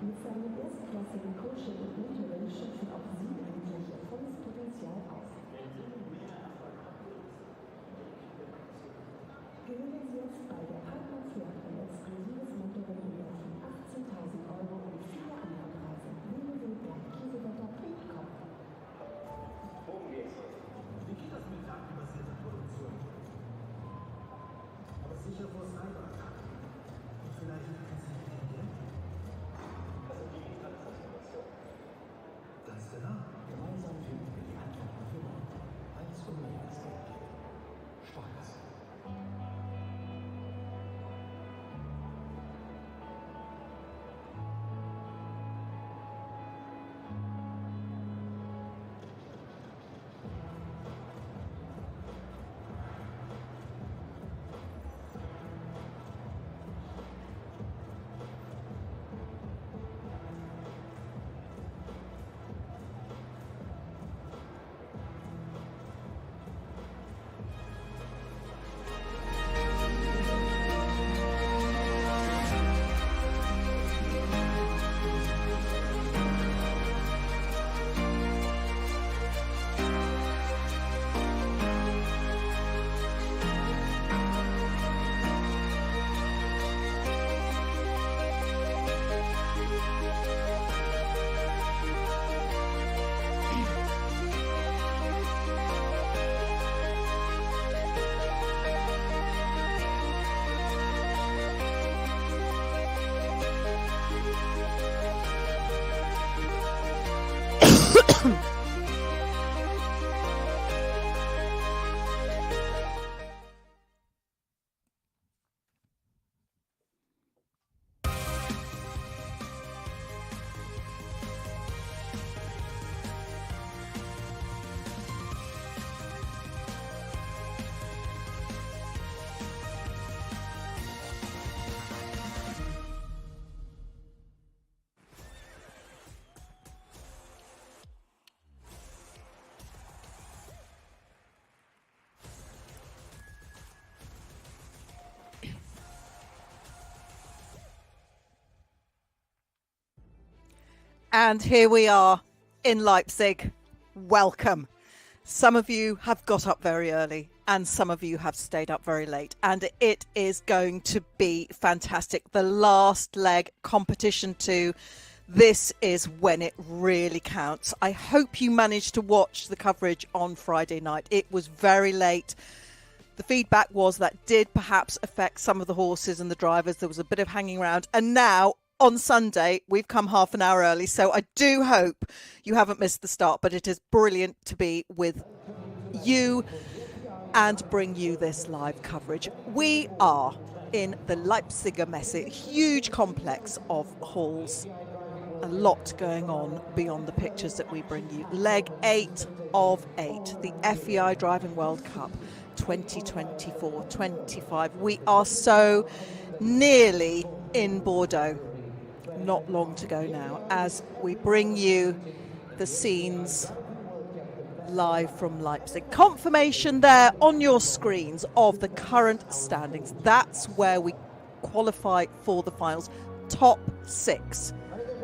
Mit seinem erstklassigen Coaching und Mentoring schöpfen auch Sie endlich Ihr volles Potenzial aus. Gewinnen Sie jetzt bei der Partnerfirma ein exklusives Mentoring in Höhe von 18.000 € und viele andere Preise. www.bramkiesewetter.com. Wie geht das mit datenbasierter Produktion? Aber sicher vor Cyberattacken. Und vielleicht intelligent? Also Digitalisation. Ganz genau. Gemeinsam finden wir die Antworten für morgen. Eins und mehr als Geld. Stolz. And here we are in Leipzig. Welcome. Some of you have got up very early and some of you have stayed up very late. And it is going to be fantastic. The last leg, competition 2. This is when it really counts. I hope you managed to watch the coverage on Friday night. It was very late. The feedback was that did perhaps affect some of the horses and the drivers. There was a bit of hanging around. And now on Sunday, we've come half an hour early. So I do hope you haven't missed the start. But it is brilliant to be with you and bring you this live coverage. We are in the Leipziger Messe, huge complex of halls. A lot going on beyond the pictures that we bring you. Leg 8 of 8, the FEI Driving World Cup 2024-25. We are so nearly in Bordeaux. Not long to go now as we bring you the scenes live from Leipzig. Confirmation there on your screens of the current standings. That's where we qualify for the finals. Top 6.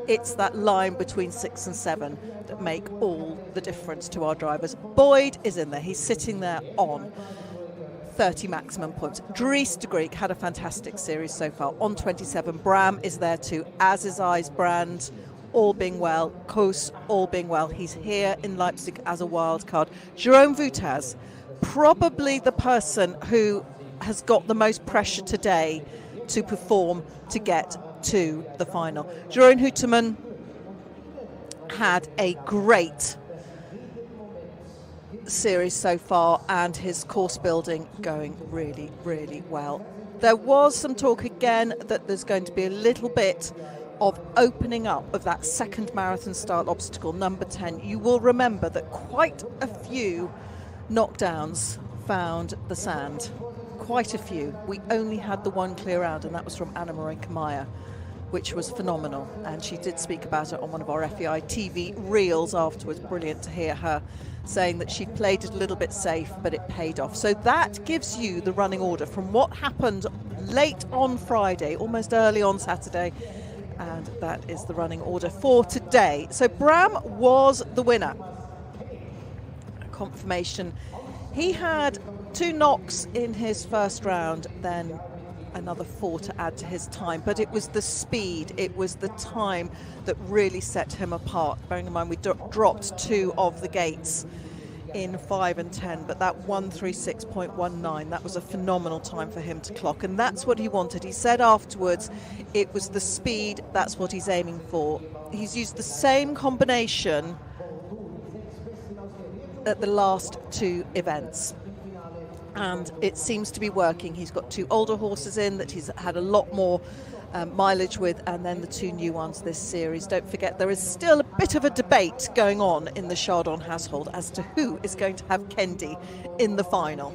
It's that line between 6 and 7 that make all the difference to our drivers. Boyd is in there. He's sitting there on 30 maximum points. Dries de Greek had a fantastic series so far on 27. Bram is there too, as is IJsbrand, all being well. Koos, all being well. He's here in Leipzig as a wild card. Jerome Woutaz, probably the person who has got the most pressure today to perform to get to the final. Jeroen Houteman had a great series so far and his course building going really, really well. There was some talk again that there's going to be a little bit of opening up of that second marathon style obstacle, number 10. You will remember that quite a few knockdowns found the sand. Quite a few. We only had the one clear out, and that was from Anna Marenka Meyer. which was phenomenal. And she did speak about it on one of our FEI TV reels afterwards. Brilliant to hear her saying that she played it a little bit safe, but it paid off. So that gives you the running order from what happened late on Friday, almost early on Saturday. And that is the running order for today. So Bram was the winner. Confirmation. He had 2 knocks in his first round, then another 4 to add to his time, but it was the speed, it was the time that really set him apart. Bearing in mind we dropped 2 of the gates in 5 and 10, but that 136.19, that was a phenomenal time for him to clock, and that's what he wanted. He said afterwards it was the speed, that's what he's aiming for. He's used the same combination at the last 2 events, and it seems to be working. He's got 2 older horses in that he's had a lot more mileage with, and then the 2 new ones this series. Don't forget, there is still a bit of a debate going on in the Chardon household as to who is going to have Kendi in the final.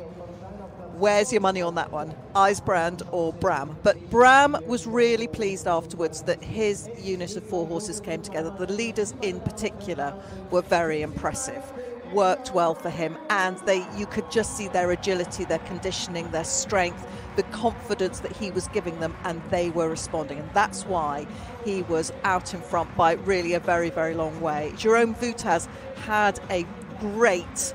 Where's your money on that one? Eisbrand or Bram? But Bram was really pleased afterwards that his unit of 4 horses came together. The leaders in particular were very impressive. Worked well for him, and you could just see their agility, their conditioning, their strength, the confidence that he was giving them, and they were responding, and that's why he was out in front by really a very, very long way. Jérôme Voutaz had a great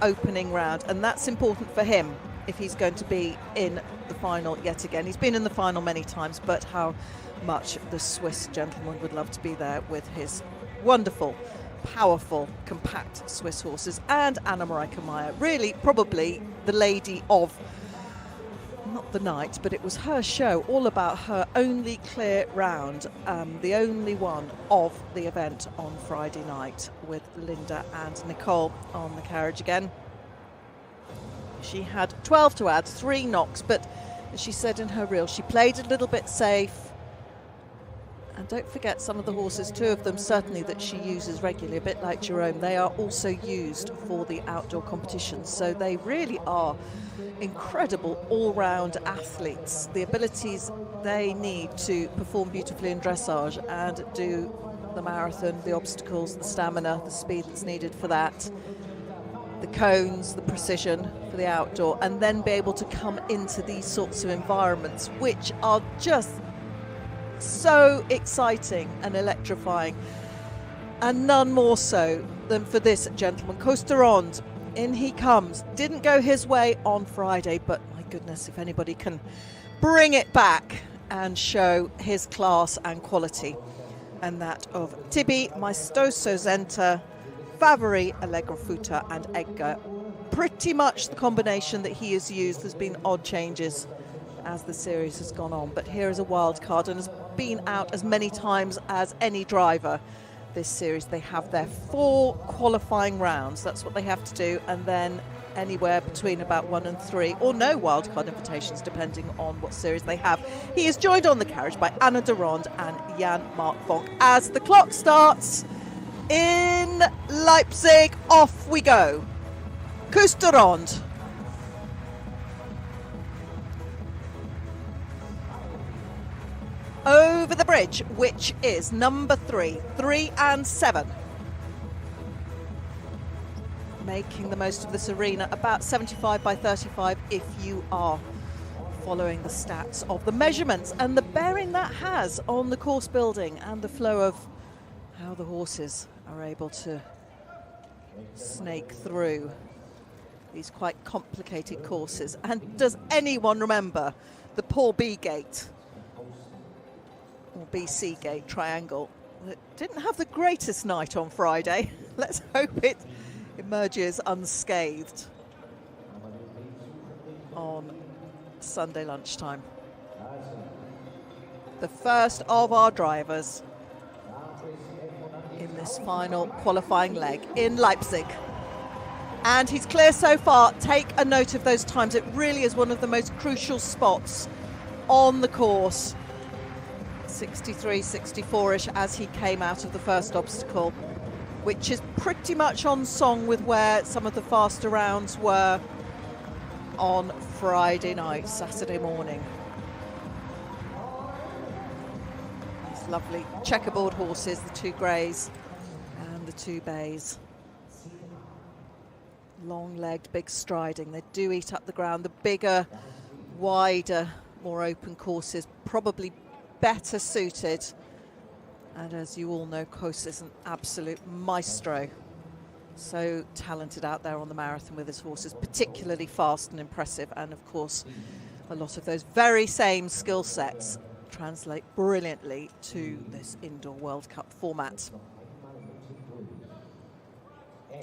opening round, and that's important for him if he's going to be in the final yet again. He's been in the final many times, but how much the Swiss gentleman would love to be there with his wonderful, powerful, compact Swiss horses. And Anna Mareike Meyer, really probably the lady of, not the night, but it was her show, all about her only clear round, the only one of the event on Friday night, with Linda and Nicole on the carriage again. She had 12 to add, 3 knocks, but as she said in her reel, she played a little bit safe. And don't forget, some of the horses, 2 of them certainly that she uses regularly, a bit like Jérôme, they are also used for the outdoor competitions. So they really are incredible all-round athletes. The abilities they need to perform beautifully in dressage and do the marathon, the obstacles, the stamina, the speed that's needed for that, the cones, the precision for the outdoor, and then be able to come into these sorts of environments, which are just so exciting and electrifying, and none more so than for this gentleman. Cousteronde, in he comes. Didn't go his way on Friday, but my goodness, if anybody can bring it back and show his class and quality, and that of Tibi, Maestoso Zenta, Favori, Allegra Futa and Edgar. Pretty much the combination that he has used. There's been odd changes as the series has gone on, but here is a wild card, and has been out as many times as any driver this series. They have their 4 qualifying rounds, that's what they have to do, and then anywhere between about 1 and 3, or no wildcard invitations depending on what series they have. He is joined on the carriage by Anna de Ronde and Jan-Marc Vonk. As the clock starts in Leipzig, off we go. Cousteronde. Over the bridge, which is number 3, 3 and 7. Making the most of this arena, about 75 by 35 if you are following the stats of the measurements and the bearing that has on the course building and the flow of how the horses are able to snake through these quite complicated courses. And does anyone remember the Paul B gate? Or BC gate triangle. It didn't have the greatest night on Friday. Let's hope it emerges unscathed on Sunday lunchtime. The first of our drivers in this final qualifying leg in Leipzig. And he's clear so far. Take a note of those times. It really is one of the most crucial spots on the course. 63, 64-ish as he came out of the first obstacle, which is pretty much on song with where some of the faster rounds were on Friday night, Saturday morning. lovely checkerboard horses, the 2 greys and the 2 bays. Long-legged, big striding. They do eat up the ground. The bigger, wider, more open courses probably better suited. And as you all know, Kos is an absolute maestro. So talented out there on the marathon with his horses, particularly fast and impressive. And of course, a lot of those very same skill sets translate brilliantly to this indoor World Cup format.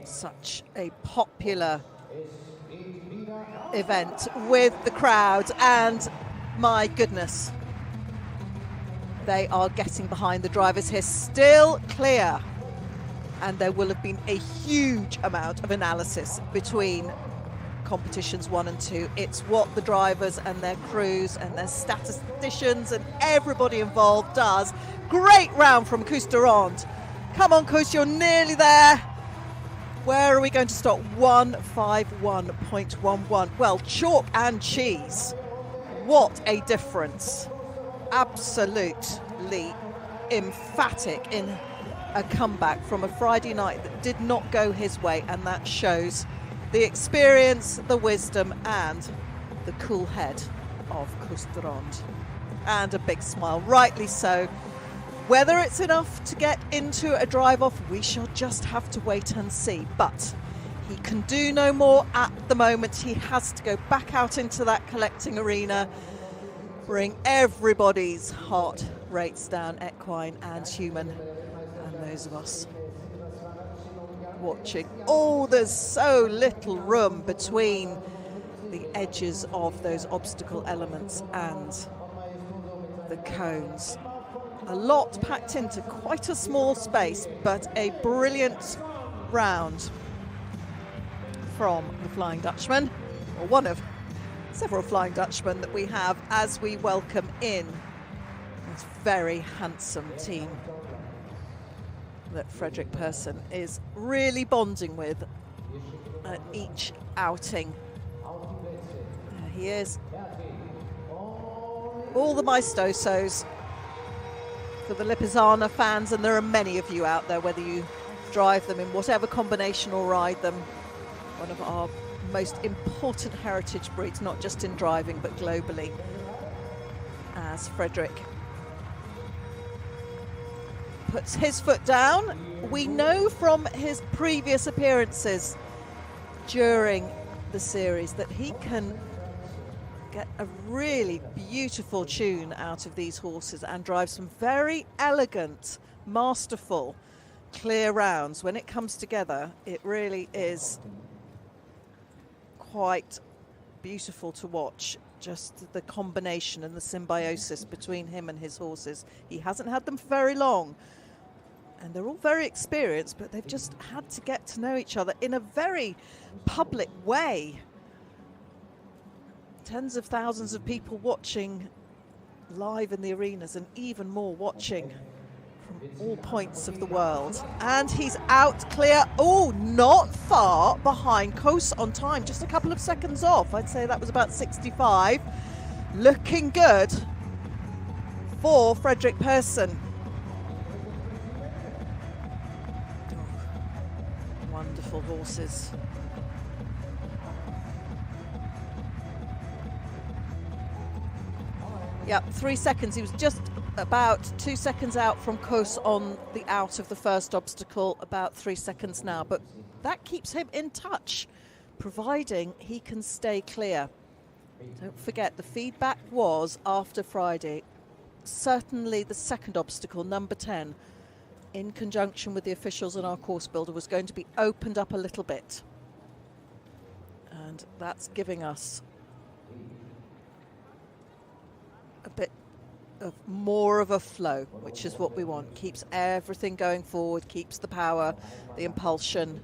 Such a popular event with the crowd, and my goodness, they are getting behind the drivers here, still clear. And there will have been a huge amount of analysis between competitions 1 and 2. It's what the drivers and their crews and their statisticians and everybody involved does. Great round from Kos de Ronde. Come on, Kos, you're nearly there. Where are we going to stop? 151.11. Well, chalk and cheese. What a difference. Absolutely emphatic in a comeback from a Friday night that did not go his way, and that shows the experience, the wisdom and the cool head of Kos de Ronde. And a big smile, rightly so. Whether it's enough to get into a drive-off, we shall just have to wait and see. But he can do no more at the moment. He has to go back out into that collecting arena, bring everybody's heart rates down, equine and human, and those of us watching. Oh, there's so little room between the edges of those obstacle elements and the cones. A lot packed into quite a small space, but a brilliant round from the Flying Dutchman, or one of several Flying Dutchmen that we have as we welcome in this very handsome team that Fredrik Persson is really bonding with at each outing. There he is. All the maestosos for the Lipizzaner fans, and there are many of you out there, whether you drive them in whatever combination or ride them. One of our most important heritage breeds, not just in driving but globally, as Fredrik puts his foot down. We know from his previous appearances during the series that he can get a really beautiful tune out of these horses and drive some very elegant, masterful, clear rounds. When it comes together, it really is quite beautiful to watch, just the combination and the symbiosis between him and his horses. He hasn't had them for very long, and they're all very experienced, but they've just had to get to know each other in a very public way. Tens of thousands of people watching live in the arenas, and even more watching from all points of the world. And he's out clear. Oh, not far behind. Kos on time, just a couple of seconds off. I'd say that was about 65. Looking good for Fredrik Persson. Oh, wonderful horses. Yep, 3 seconds. He was just about 2 seconds out from Kos on the out of the first obstacle, about 3 seconds now. But that keeps him in touch, providing he can stay clear. Don't forget, the feedback was after Friday, certainly the second obstacle, number 10, in conjunction with the officials and our course builder, was going to be opened up a little bit. And that's giving us a bit of more of a flow, which is what we want. Keeps everything going forward, keeps the power, the impulsion.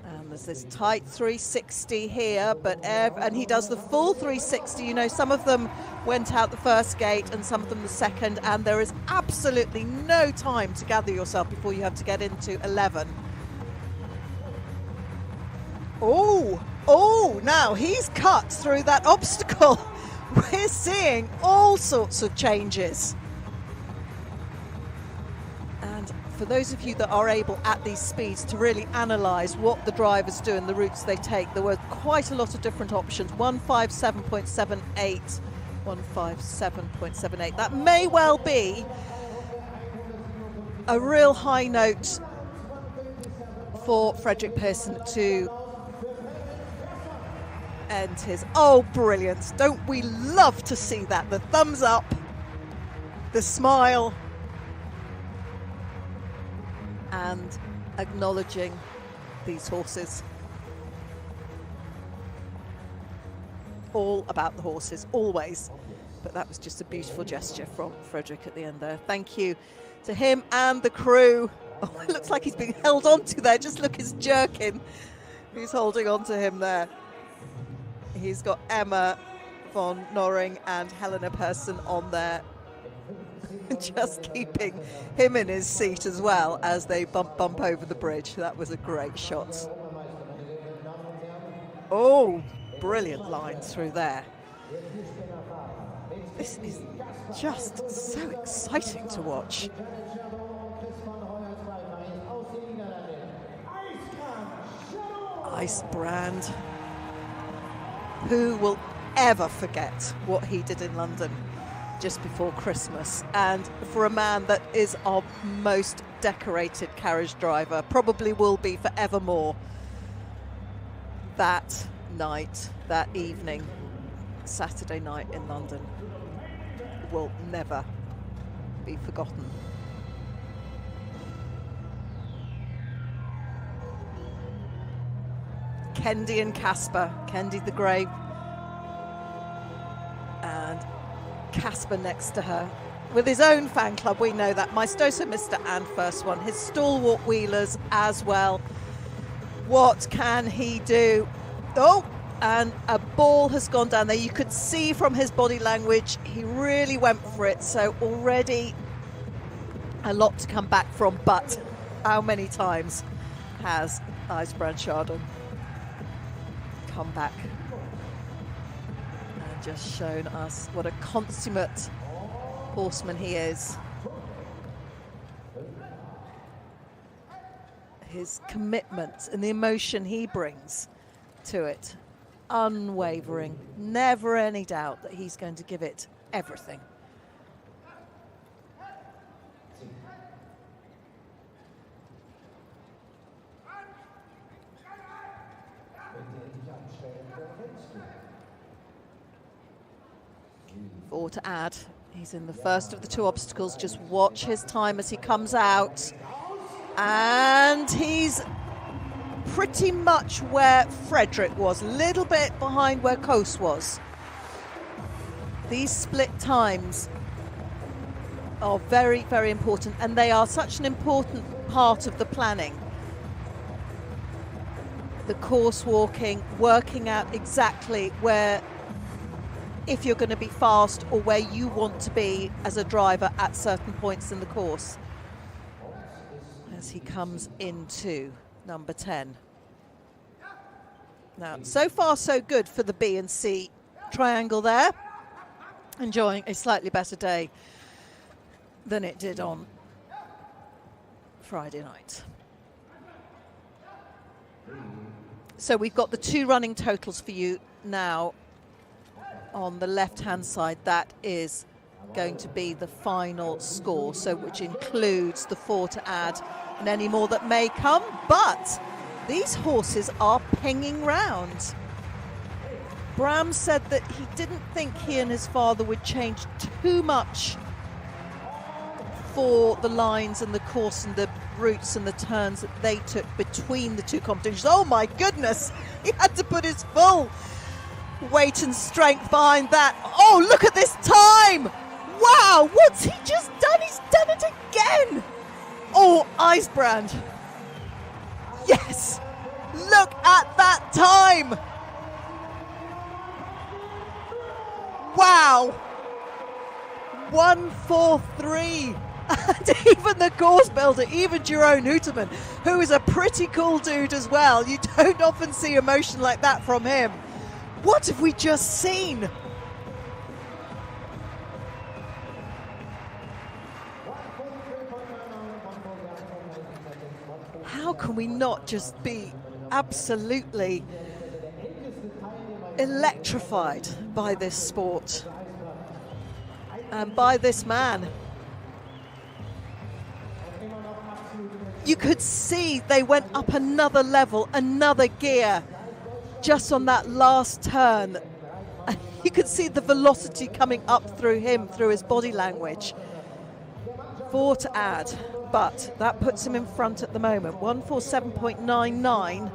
And there's this tight 360 here, but and he does the full 360. You know, some of them went out the first gate and some of them the second, and there is absolutely no time to gather yourself before you have to get into 11. Oh, now he's cut through that obstacle. We're seeing all sorts of changes. for those of you that are able at these speeds to really analyse what the drivers do and the routes they take, there were quite a lot of different options. 157.78, 157.78. That may well be a real high note for Frederick Pearson to end his. Oh, brilliant. Don't we love to see that? The thumbs up, the smile, and acknowledging these horses. All about the horses, always. But that was just a beautiful gesture from Frederick at the end there. Thank you to him and the crew. Oh, it looks like he's being held on to there. Just look, his jerkin. Who's holding on to him there? He's got Emma von Noring and Helena Persson on there, just keeping him in his seat as well as they bump over the bridge. That was a great shot. Oh, brilliant lines through there. This is just so exciting to watch. Icebrand. Who will ever forget what he did in London just before Christmas? And for a man that is our most decorated carriage driver, probably will be forevermore, that night, that evening, Saturday night in London, will never be forgotten. Kendi and Casper, Kendi the grey, and Casper next to her with his own fan club. We know that. Maestoso Mr. and First One, his stalwart wheelers as well. What can he do? Oh, and a ball has gone down there. You could see from his body language, he really went for it. So already a lot to come back from, but how many times has Bram Chardon come back and just shown us what a consummate horseman he is. His commitment and the emotion he brings to it, unwavering, never any doubt that he's going to give it everything. Four to add. He's in the first of the two obstacles. Just watch his time as he comes out. And he's pretty much where Frederick was, a little bit behind where Coase was. These split times are very, very important, and they are such an important part of the planning. The course walking, working out exactly where, if you're going to be fast or where you want to be as a driver at certain points in the course. As he comes into number 10. Now, so far so good for the B and C triangle there. Enjoying a slightly better day than it did on Friday night. So we've got the two running totals for you now. On the left-hand side, that is going to be the final score, so which includes the 4 to add and any more that may come. But these horses are pinging round. Bram said that he didn't think he and his father would change too much for the lines and the course and the routes and the turns that they took between the two competitions. Oh my goodness, he had to put his full weight and strength behind that. Oh, look at this time! Wow, what's he just done? He's done it again! Oh, Icebrand. Yes! Look at that time! Wow! 1:43. And even the course builder, even Jerome Hooterman, who is a pretty cool dude as well. You don't often see emotion like that from him. What have we just seen? can we not just be absolutely electrified by this sport and by this man? You could see they went up another level, another gear, just on that last turn. You could see the velocity coming up through him, through his body language. 4 to add, but that puts him in front at the moment. 147.99.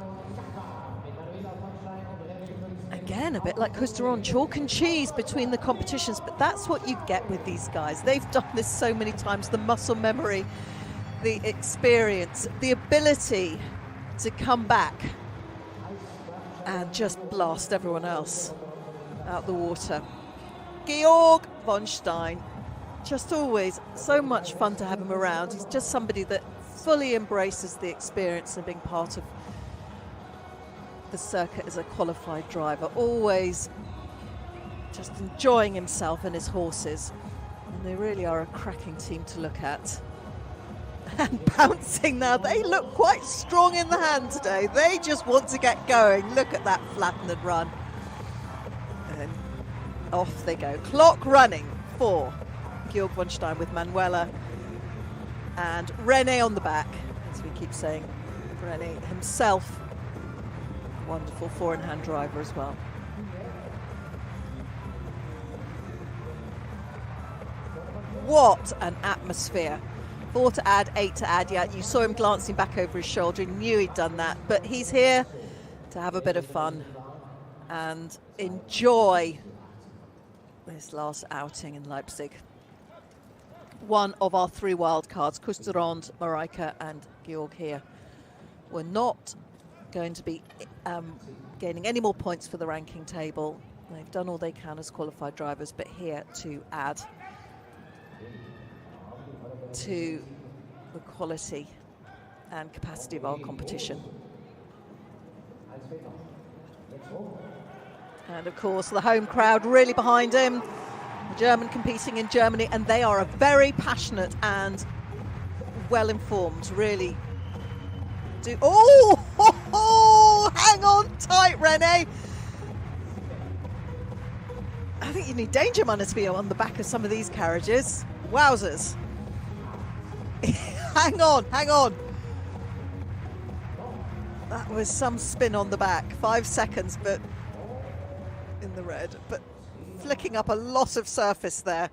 Again, a bit like Chardon, chalk and cheese between the competitions, but that's what you get with these guys. They've done this so many times, the muscle memory, the experience, the ability to come back and just blast everyone else out the water. Georg von Stein, just always so much fun to have him around. He's just somebody that fully embraces the experience and being part of the circuit as a qualified driver, always just enjoying himself and his horses. And they really are a cracking team to look at. And bouncing now, they look quite strong in the hand today. They just want to get going. Look at that flatten and run. And off they go. Clock running for Georg von Stein with Manuela and René on the back, as we keep saying. René himself, wonderful four-in-hand driver as well. What an atmosphere. 4 to add, 8 to add. Yeah, you saw him glancing back over his shoulder and knew he'd done that, but he's here to have a bit of fun and enjoy this last outing in Leipzig. One of our 3 wild cards, Chardon, Mareike and Georg here, were not going to be gaining any more points for the ranking table. They've done all they can as qualified drivers, but here to add to the quality and capacity of our competition. And of course the home crowd really behind him. The German competing in Germany, and they are a very passionate and well-informed, really do. Oh, hang on tight, René. I think you need danger money to be on the back of some of these carriages. Wowzers. Hang on. That was some spin on the back. 5 seconds, but in the red, but flicking up a lot of surface there.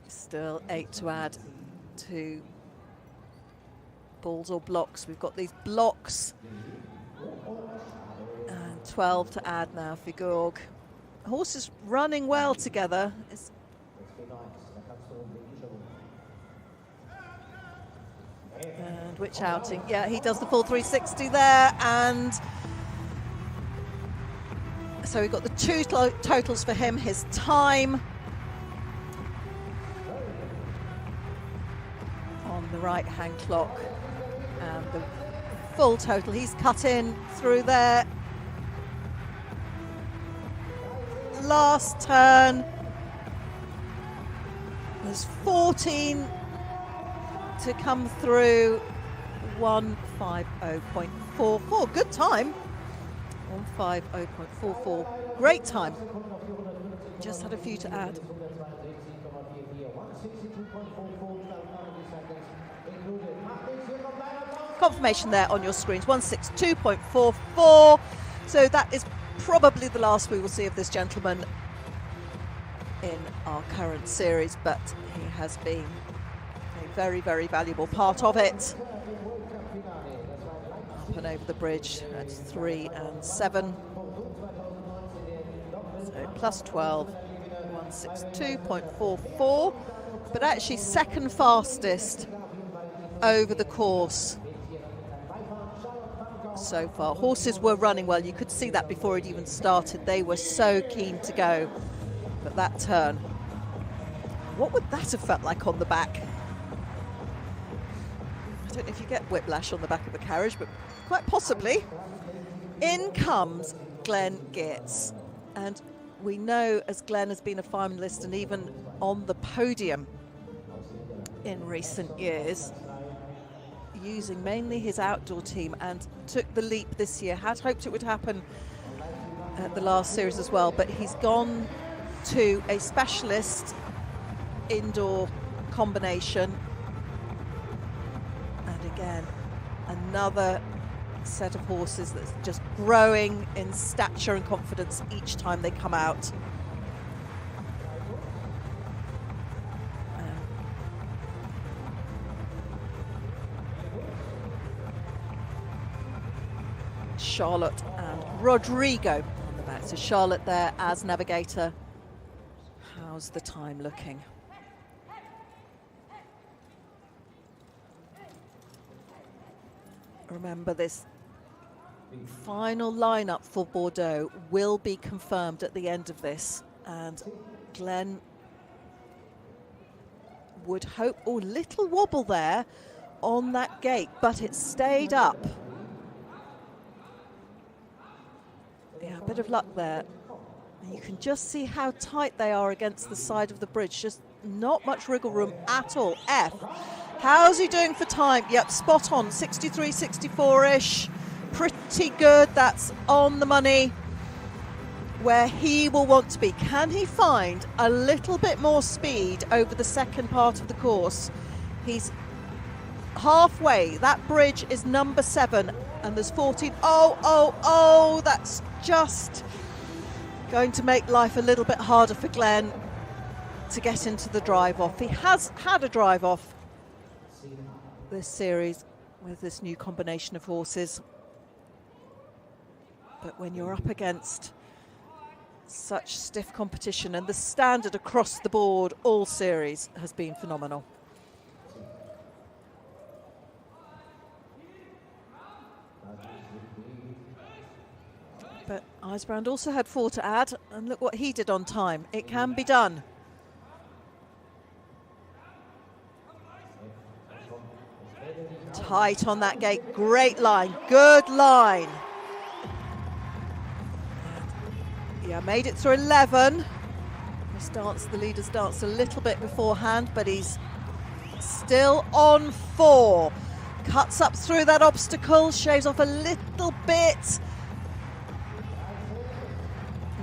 Still 8 to add to balls or blocks. We've got these blocks. And 12 to add now for Georg. Horses running well together. And which outing? Yeah, he does the full 360 there. And so we've got the 2 totals for him, his time on the right-hand clock and the full total. He's cut in through there. Last turn. There's 14 to come through. 150.44. Good time. 150.44. Great time. Just had a few to add. Confirmation there on your screens. 162.44. So that is probably the last we will see of this gentleman in our current series, but he has been a very, very valuable part of it. Up and over the bridge at 3 and 7. So plus 12, 162.44. But actually second fastest over the course so far. Horses were running well. You could see that before it even started. They were so keen to go. But that turn, what would that have felt like on the back? I don't know if you get whiplash on the back of a carriage, but quite possibly. In comes Glenn Geertz. And we know, as Glenn has been a finalist and even on the podium in recent years, using mainly his outdoor team, and took the leap this year. Had hoped it would happen at the last series as well, but he's gone to a specialist indoor combination. And again, another set of horses that's just growing in stature and confidence each time they come out. Charlotte and Rodrigo on the back. So Charlotte there as navigator. How's the time looking? Remember, this final lineup for Bordeaux will be confirmed at the end of this, and Glenn would hope, oh, little wobble there on that gate, but it stayed up. Yeah, a bit of luck there. And you can just see how tight they are against the side of the bridge. Just not much wriggle room at all. F, how's he doing for time? Yep, spot on, 63, 64-ish. Pretty good, that's on the money where he will want to be. Can he find a little bit more speed over the second part of the course? He's halfway. That bridge is number 7 and there's 14. Oh, that's just going to make life a little bit harder for Glenn to get into the drive-off. He has had a drive-off this series with this new combination of horses. But when you're up against such stiff competition, and the standard across the board all series has been phenomenal. But IJsbrand also had 4 to add, and look what he did on time. It can be done. Tight on that gate, great line, good line. Yeah, made it through 11. This dance, the leaders danced a little bit beforehand, but he's still on 4. Cuts up through that obstacle, shaves off a little bit.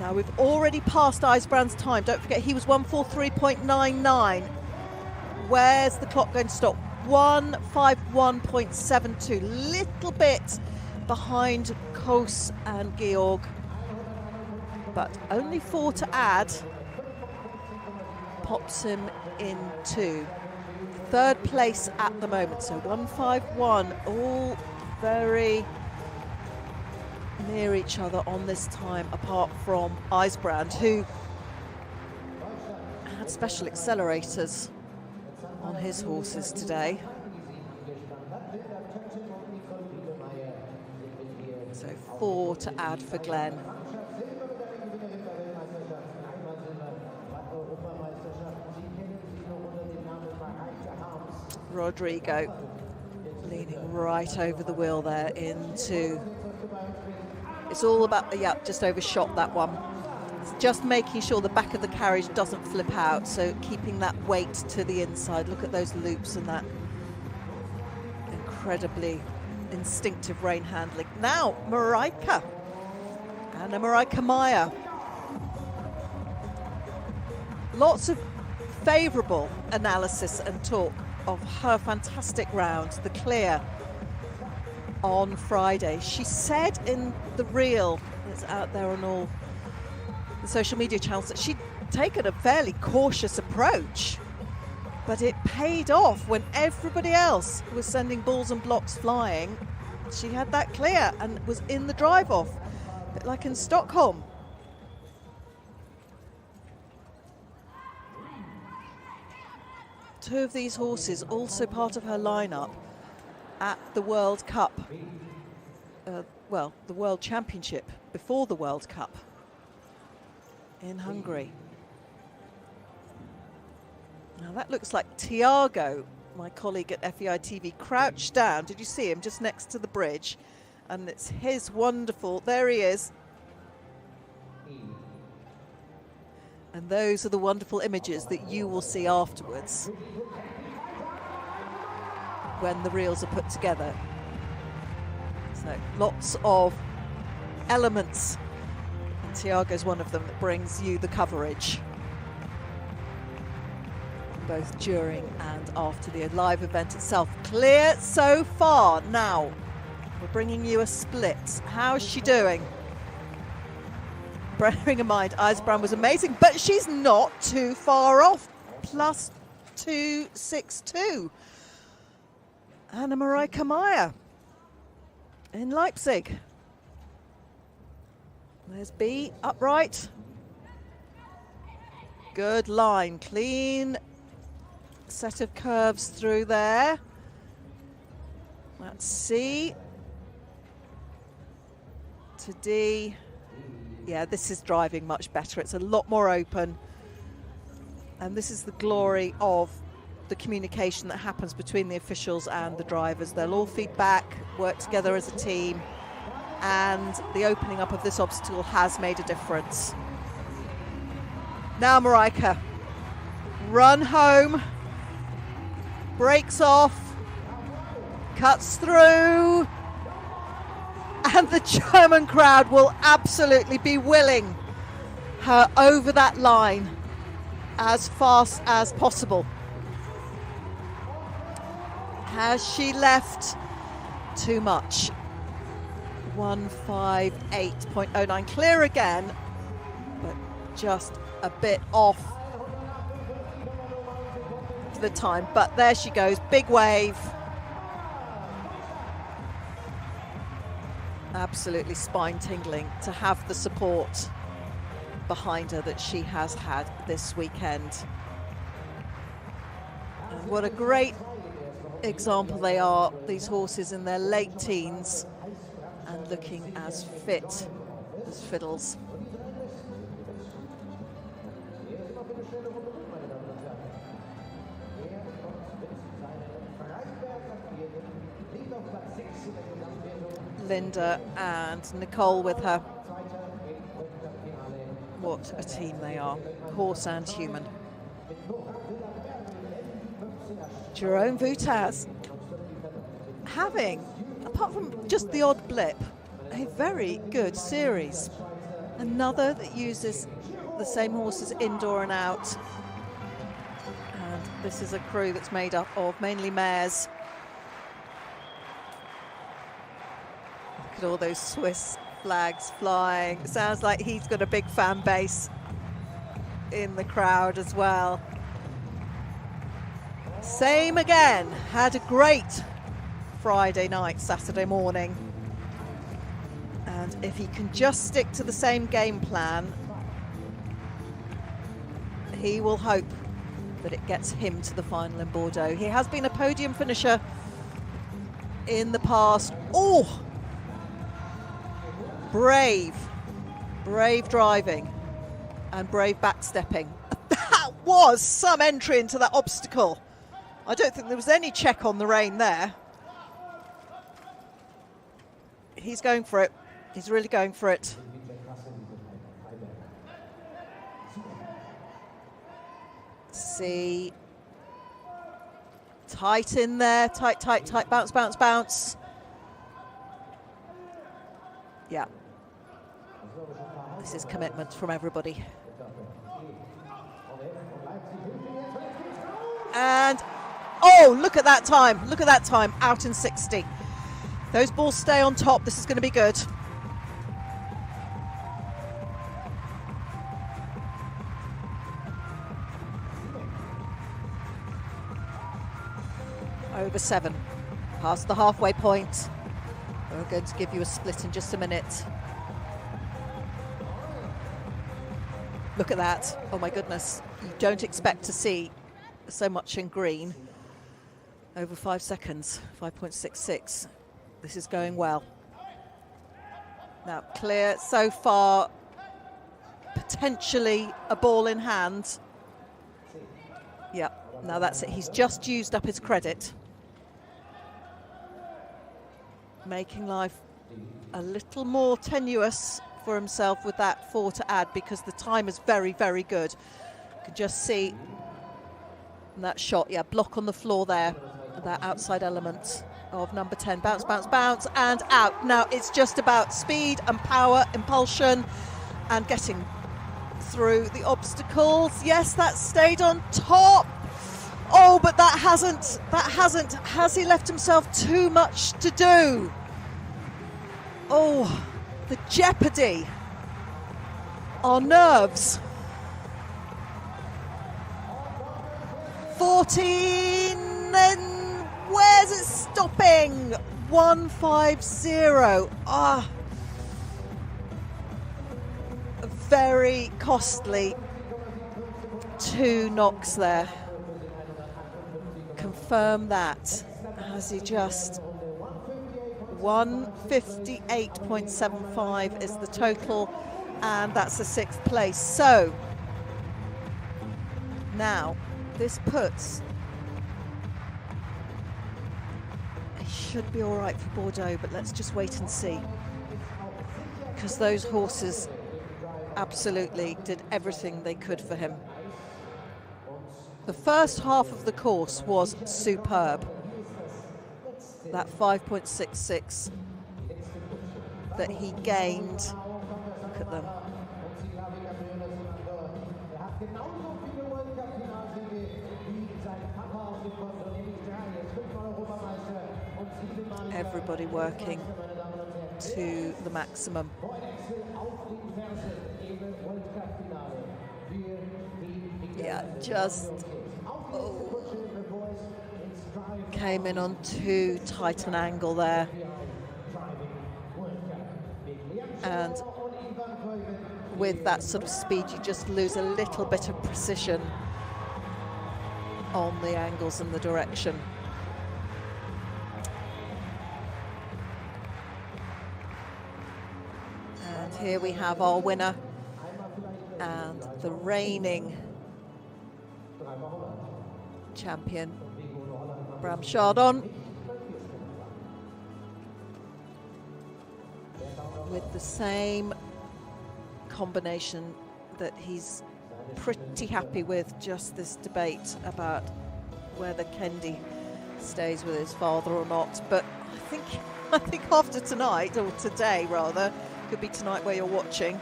Now we've already passed IJsbrand's time. Don't forget, he was 143.99. Where's the clock going to stop? 151.72. Little bit behind Kos and Georg, but only 4 to add pops him into 3rd place at the moment. So 151, all very near each other on this time, apart from IJsbrand, who had special accelerators on his horses today. So 4 to add for Glenn. Rodrigo leaning right over the wheel there into, it's all about, yeah, just overshot that one. It's just making sure the back of the carriage doesn't flip out, so keeping that weight to the inside. Look at those loops and that incredibly instinctive rein handling. Now Marijke, Anna Marijke Meyer. Lots of favourable analysis and talk of her fantastic round, the clear on Friday. She said in the reel that's out there on all the social media channels that she'd taken a fairly cautious approach, but it paid off when everybody else was sending balls and blocks flying. She had that clear and was in the drive-off, a bit like in Stockholm. Two of these horses also part of her lineup at the World Cup, well, the World Championship before the World Cup in Hungary. Now that looks like Tiago, my colleague at FEI TV, crouched down. Did you see him just next to the bridge? And it's his wonderful, there he is. And those are the wonderful images that you will see afterwards when the reels are put together. So lots of elements, and Tiago's one of them that brings you the coverage, both during and after the live event itself. Clear so far. Now we're bringing you a split. How's she doing? Bearing in mind, Bram was amazing, but she's not too far off. Plus 262. Anna Marijke Meijer in Leipzig. There's B, upright. Good line, clean set of curves through there. That's C to D. Yeah, this is driving much better. It's a lot more open. And this is the glory of the communication that happens between the officials and the drivers. They'll all feed back, work together as a team, and the opening up of this obstacle has made a difference. Now Marijke, run home, breaks off, cuts through, and the German crowd will absolutely be willing her over that line as fast as possible. Has she left too much? 158.09, clear again, but just a bit off the time. But there she goes, big wave. Absolutely spine tingling to have the support behind her that she has had this weekend. And what a great example they are, these horses in their late teens and looking as fit as fiddles. Linda and Nicole with her. What a team they are, horse and human. Jerome Vutaz having, apart from just the odd blip, a very good series. Another that uses the same horses indoor and out. And this is a crew that's made up of mainly mares. Look at all those Swiss flags flying. It sounds like he's got a big fan base in the crowd as well. Same again, had a great Friday night, Saturday morning. And if he can just stick to the same game plan, he will hope that it gets him to the final in Bordeaux. He has been a podium finisher in the past. Oh! Brave driving and brave backstepping. That was some entry into that obstacle. I don't think there was any check on the rein there. He's going for it. He's really going for it. See. Tight in there. Tight, tight, tight. Bounce, bounce, bounce. Yeah. This is commitment from everybody. And, oh, look at that time. Look at that time, out in 60. Those balls stay on top. This is going to be good. Over 7. Past the halfway point. We're going to give you a split in just a minute. Look at that. Oh my goodness. You don't expect to see so much in green. Over 5 seconds, 5.66. This is going well. Now clear so far, potentially a ball in hand. Yeah, now that's it. He's just used up his credit. Making life a little more tenuous for himself with that 4 to add, because the time is very, very good. You can just see that shot, yeah, block on the floor there, that outside element of number 10. Bounce, bounce, bounce, and out. Now it's just about speed and power, impulsion, and getting through the obstacles. Yes, that stayed on top. Oh, but has he left himself too much to do? Oh, the jeopardy. Our nerves. 14, and where's it stopping? 150. Ah, very costly. 2 knocks there. Confirm that. Has he just 158.75 is the total, and that's the 6th place. So now this puts, he should be all right for Bordeaux, but let's just wait and see, because those horses absolutely did everything they could for him. The first half of the course was superb. That 5.66 that he gained, look at them. Everybody working to the maximum. Yeah, just came in on too tight an angle there. And with that sort of speed, you just lose a little bit of precision on the angles and the direction. And here we have our winner and the reigning champion, Bram Chardon, with the same combination that he's pretty happy with. Just this debate about whether Kendi stays with his father or not, but I think after tonight, or today rather, could be tonight where you're watching,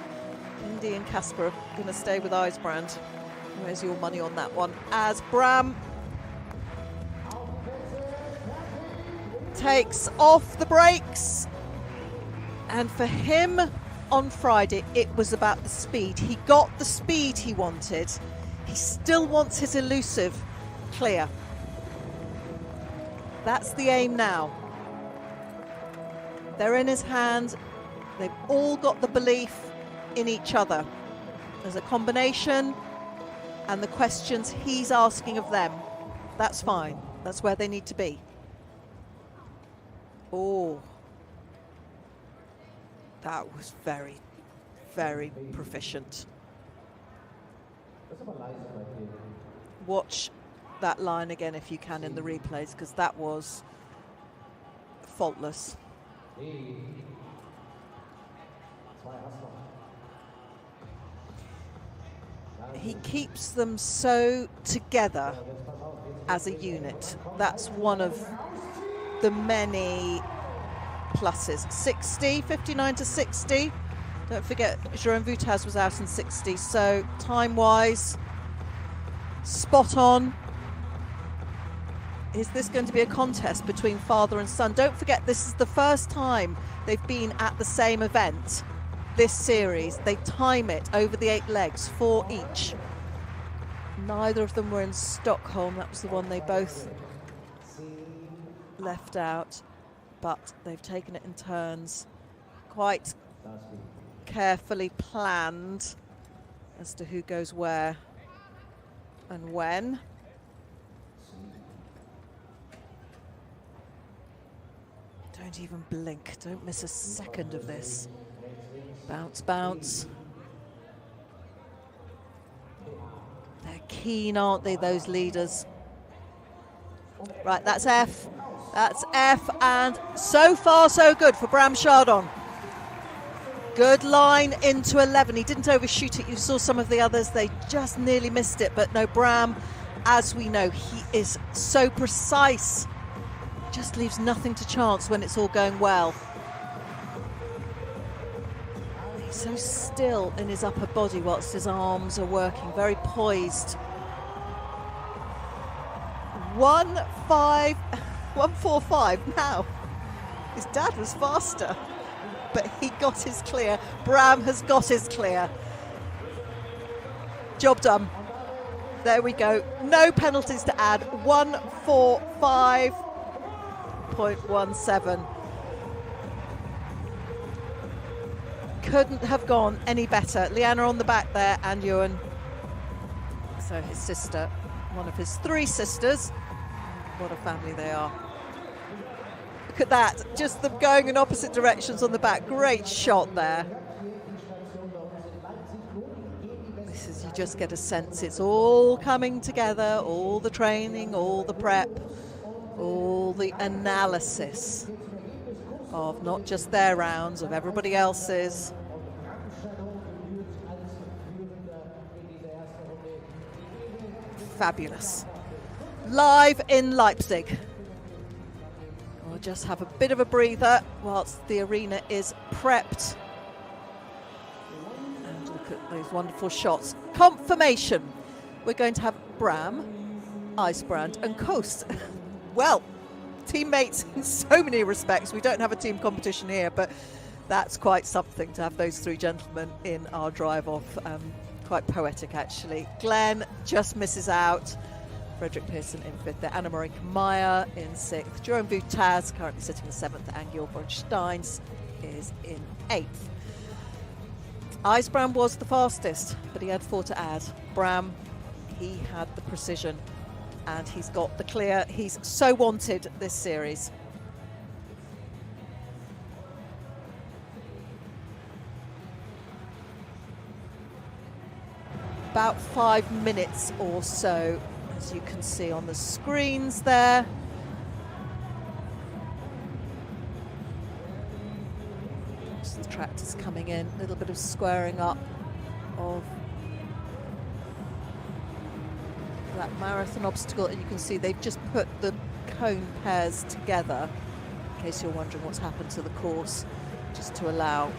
Kendi and Casper are going to stay with Eisbrand. Where's your money on that one? As Bram takes off the brakes, and for him on Friday it was about the speed. He got the speed he wanted. He still wants his elusive clear. That's the aim now. They're in his hand. They've all got the belief in each other. There's a combination, and the questions he's asking of them, that's fine. That's where they need to be. Oh, that was very, very proficient. Watch that line again if you can in the replays, because that was faultless. He keeps them so together as a unit. That's one of the many pluses. 59 to 60. Don't forget, Jérôme Voutaz was out in 60. So time-wise, spot on. Is this going to be a contest between father and son? Don't forget, this is the first time they've been at the same event. This series, they time it over the 8 legs, 4 each. Neither of them were in Stockholm. That was the one they both left out, but they've taken it in turns, quite carefully planned as to who goes where and when. Don't even blink, don't miss a second of this. Bounce, bounce. They're keen, aren't they, those leaders? Right, that's F. That's F, and so far so good for Bram Chardon. Good line into 11. He didn't overshoot it. You saw some of the others, they just nearly missed it. But no, Bram, as we know, he is so precise. Just leaves nothing to chance when it's all going well. He's so still in his upper body whilst his arms are working, very poised. 1:45 now. His dad was faster, but he got his clear. Bram has got his clear. Job done. There we go. No penalties to add. 1:45.17. Couldn't have gone any better. Leanna on the back there, and Ewan. So his sister, one of his 3 sisters. What a family they are. Look at that, just them going in opposite directions on the back. Great shot there. This is, you just get a sense it's all coming together, all the training, all the prep, all the analysis of not just their rounds, of everybody else's. Fabulous. Live in Leipzig. We'll just have a bit of a breather whilst the arena is prepped. And look at those wonderful shots. Confirmation. We're going to have Bram, IJsbrand and Koos. Well, teammates in so many respects. We don't have a team competition here, but that's quite something to have those 3 gentlemen in our drive-off. Quite poetic, actually. Glenn just misses out. Frederick Pearson in 5th there. Anna-Marie Meyer in 6th. Jerome Boutaz currently sitting in 7th, and Gilbert Steins is in 8th. IJsbrand was the fastest, but he had 4 to add. Bram, he had the precision, and he's got the clear. He's so wanted this series. About 5 minutes or so, as you can see on the screens there. Just the tractors coming in, a little bit of squaring up of that marathon obstacle, and you can see they've just put the cone pairs together, in case you're wondering what's happened to the course, just to allow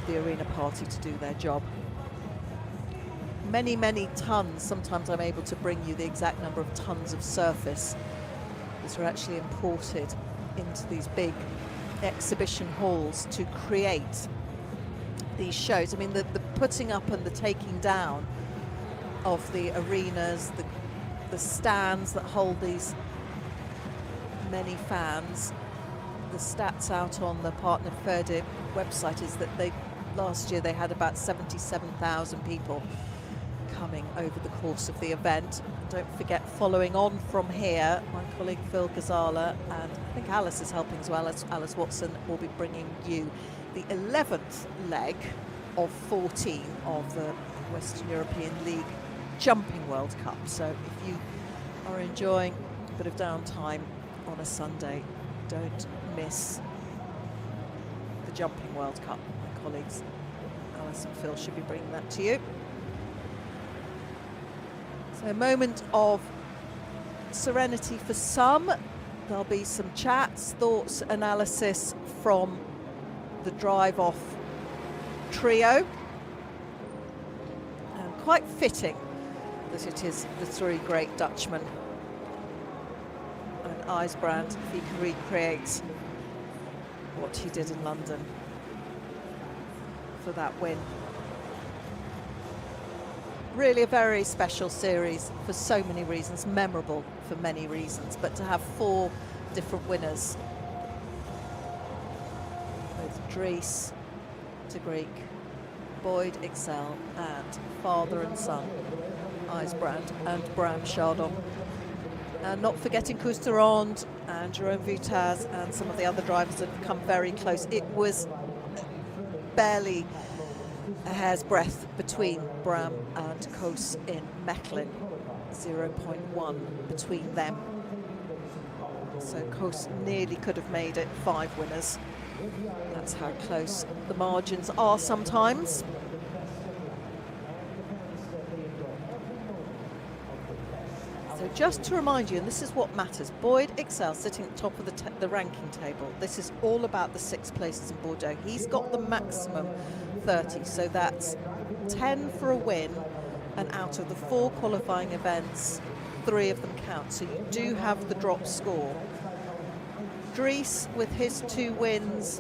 the arena party to do their job. Many, many tons. Sometimes I'm able to bring you the exact number of tons of surface. These are actually imported into these big exhibition halls to create these shows. I mean, the putting up and the taking down of the arenas, the stands that hold these many fans. The stats out on the Partner Ferde website is that last year they had about 77,000 people coming over the course of the event. Don't forget, following on from here, my colleague Phil Gazala, and I think Alice is helping as well, as Alice Watson will be bringing you the 11th leg of 14 of the Western European League Jumping World Cup. So if you are enjoying a bit of downtime on a Sunday, don't miss the Jumping World Cup. My colleagues Alice and Phil should be bringing that to you. So a moment of serenity for some. There'll be some chats, thoughts, analysis from the drive-off trio. And quite fitting that it is the 3 great Dutchmen. And IJsbrand, if he can recreate what he did in London for that win. Really a very special series for so many reasons, memorable for many reasons, but to have 4 different winners, both Dries de Greek, Boyd Excel, and father and son, IJsbrand and Bram Chardon. And not forgetting Koos de Ronde and Jerome Boutaz and some of the other drivers that have come very close. It was barely a hair's breadth between Bram and Koos in Mechelen, 0.1 between them. So Koos nearly could have made it 5 winners. That's how close the margins are sometimes. So just to remind you, and this is what matters, Boyd excels sitting at the top of the ranking table. This is all about the 6 places in Bordeaux. He's got the maximum 30, so that's 10 for a win, and out of the 4 qualifying events, 3 of them count, so you do have the drop score. Dries, with his 2 wins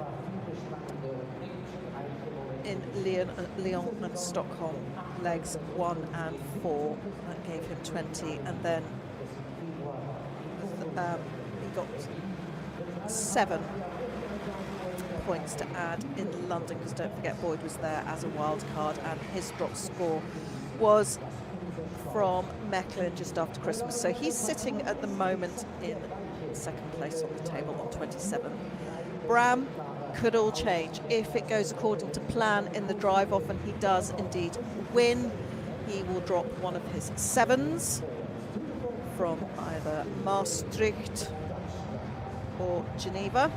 in Lyon and Stockholm, legs 1 and 4, that gave him 20, and then he got 7 points to add in London, because don't forget Boyd was there as a wild card, and his drop score was from Mechlin just after Christmas. So he's sitting at the moment in 2nd place on the table on 27. Bram, could all change if it goes according to plan in the drive off, and he does indeed win. He will drop one of his 7s from either Maastricht or Geneva.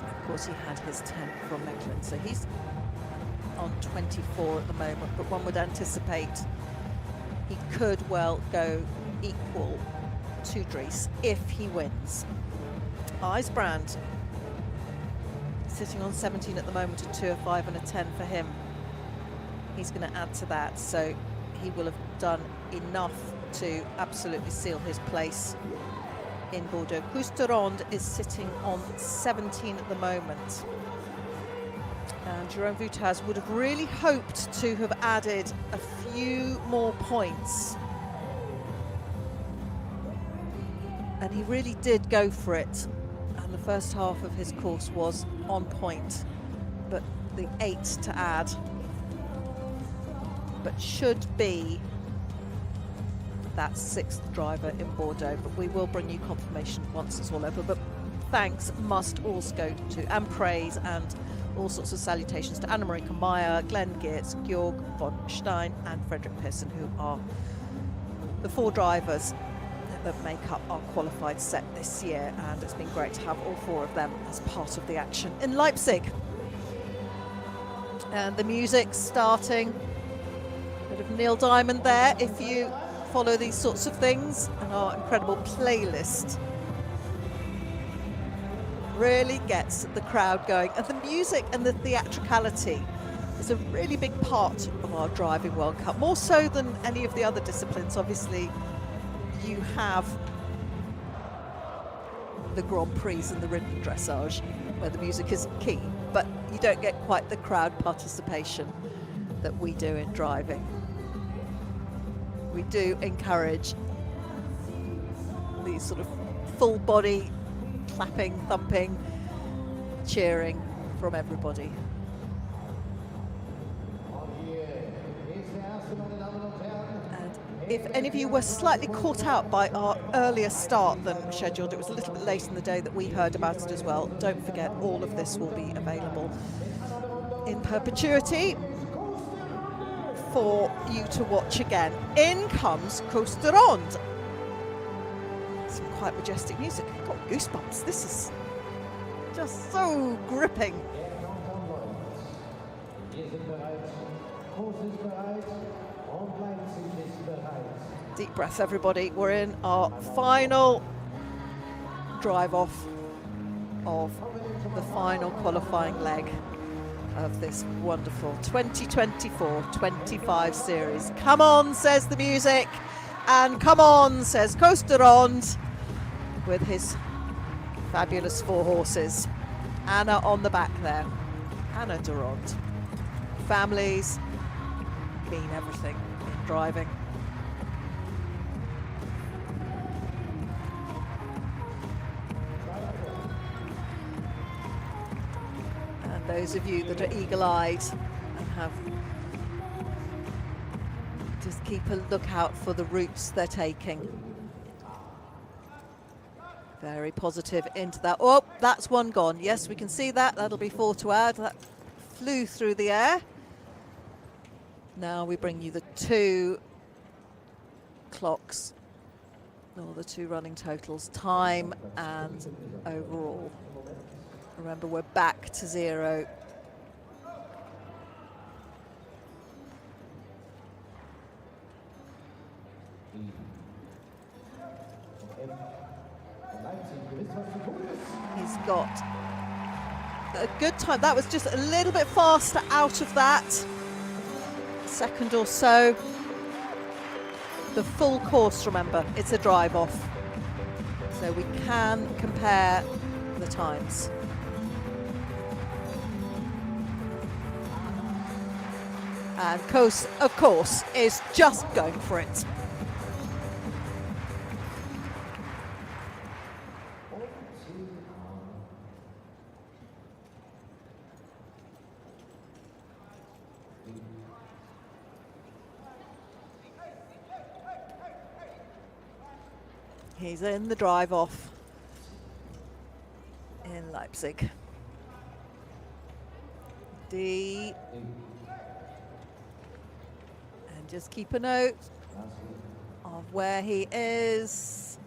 Of course, he had his 10 from Mechlin, so he's on 24 at the moment, but one would anticipate he could well go equal to Dries if he wins. IJsbrand sitting on 17 at the moment, a 2, a 5 and a 10 for him. He's going to add to that, so he will have done enough to absolutely seal his place in Bordeaux. Cousteronde is sitting on 17 at the moment. And Jerome Voutaz would have really hoped to have added a few more points. And he really did go for it. And the first half of his course was on point. But the 8 to add, but should be that 6th driver in Bordeaux. But we will bring you confirmation once it's all over. But thanks must also go to, and praise and all sorts of salutations to Anna-Marie Meyer, Glenn Geertz, Georg von Stein and Frederick Pearson, who are the 4 drivers that make up our qualified set this year, and it's been great to have all 4 of them as part of the action in Leipzig. And the music's starting. A bit of Neil Diamond there if you follow these sorts of things, and our incredible playlist really gets the crowd going, and the music and the theatricality is a really big part of our Driving World Cup, more so than any of the other disciplines. Obviously you have the Grand Prix and the ridden dressage where the music is key, but you don't get quite the crowd participation that we do in driving. We do encourage these sort of full body clapping, thumping, cheering from everybody. And if any of you were slightly caught out by our earlier start than scheduled, it was a little bit late in the day that we heard about it as well. Don't forget, all of this will be available in perpetuity for you to watch again. In comes Cousteronde. Some quite majestic music. I've got goosebumps. This is just so gripping. Deep breath, everybody. We're in our final drive off of the final qualifying leg of this wonderful 2024-25 series. Come on, says the music, and come on, says Cousteronde with his fabulous 4 horses. Anna on the back there, Anna Durand. Families mean everything in driving. And those of you that are eagle-eyed and have, just keep a lookout for the routes they're taking. Very positive into that. Oh, that's one gone. Yes, we can see that. That'll be 4 to add. That flew through the air. Now we bring you the 2 clocks, or the 2 running totals, time and overall. Remember, we're back to 0. He's got a good time. That was just a little bit faster out of that second or so. The full course, remember, it's a drive off, so we can compare the times. And Coase, of course, is just going for it. He's in the drive off in Leipzig. D. And just keep a note of where he is.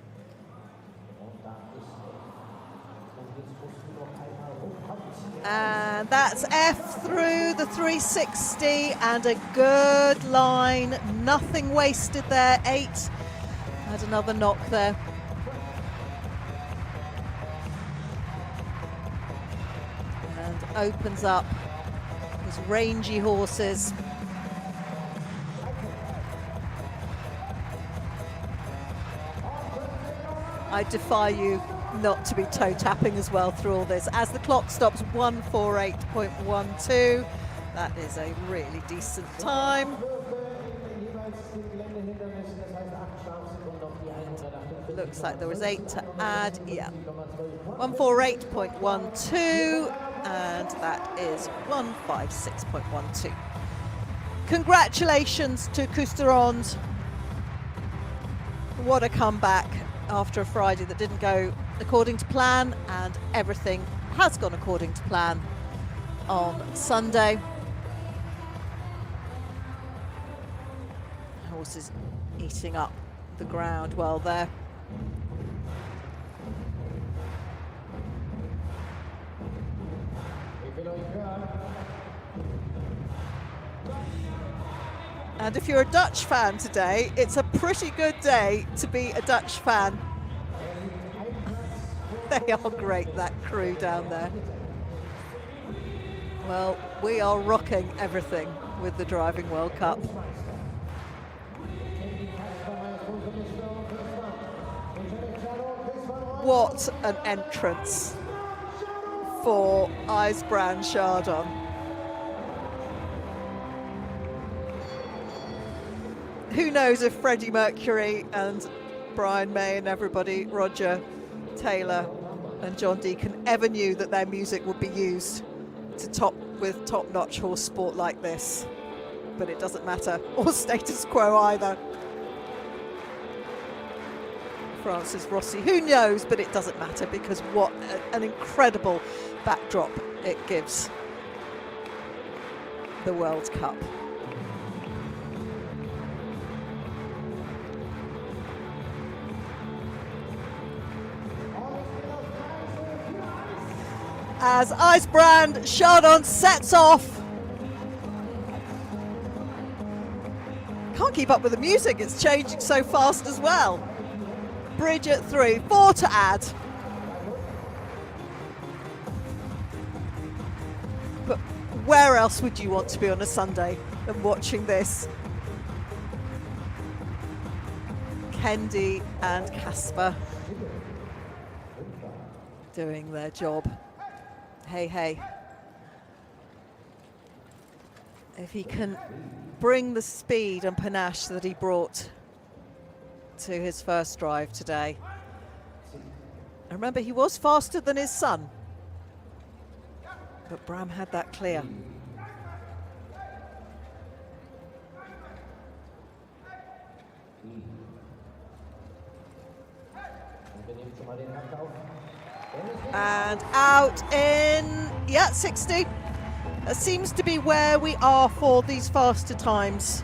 And that's F through the 360 and a good line. Nothing wasted there. 8. Had another knock there. And opens up his rangy horses. I defy you not to be toe tapping as well through all this. As the clock stops, 1:48.12. That is a really decent time. Looks like there was 8 to add. Yeah, 1:48.12, and that is 1:56.12. Congratulations to Cousteronde. What a comeback after a Friday that didn't go according to plan, and everything has gone according to plan on Sunday. Horses eating up the ground well there. And if you're a Dutch fan today, it's a pretty good day to be a Dutch fan. They are great, that crew down there. Well, we are rocking everything with the Driving World Cup. What an entrance for Bram Chardon. Who knows if Freddie Mercury and Brian May and everybody, Roger Taylor and John Deacon, ever knew that their music would be used with top-notch horse sport like this. But it doesn't matter, or status quo either. Francis Rossi, who knows, but it doesn't matter, because what an incredible backdrop it gives the World Cup. As Bram Chardon sets off. Can't keep up with the music, it's changing so fast as well. Bridge at 3, 4 to add. But where else would you want to be on a Sunday than watching this? Kendi and Casper doing their job. Hey, hey. If he can bring the speed and panache that he brought to his first drive today. And remember, he was faster than his son, but Bram had that clear. And out in, 60. That seems to be where we are for these faster times.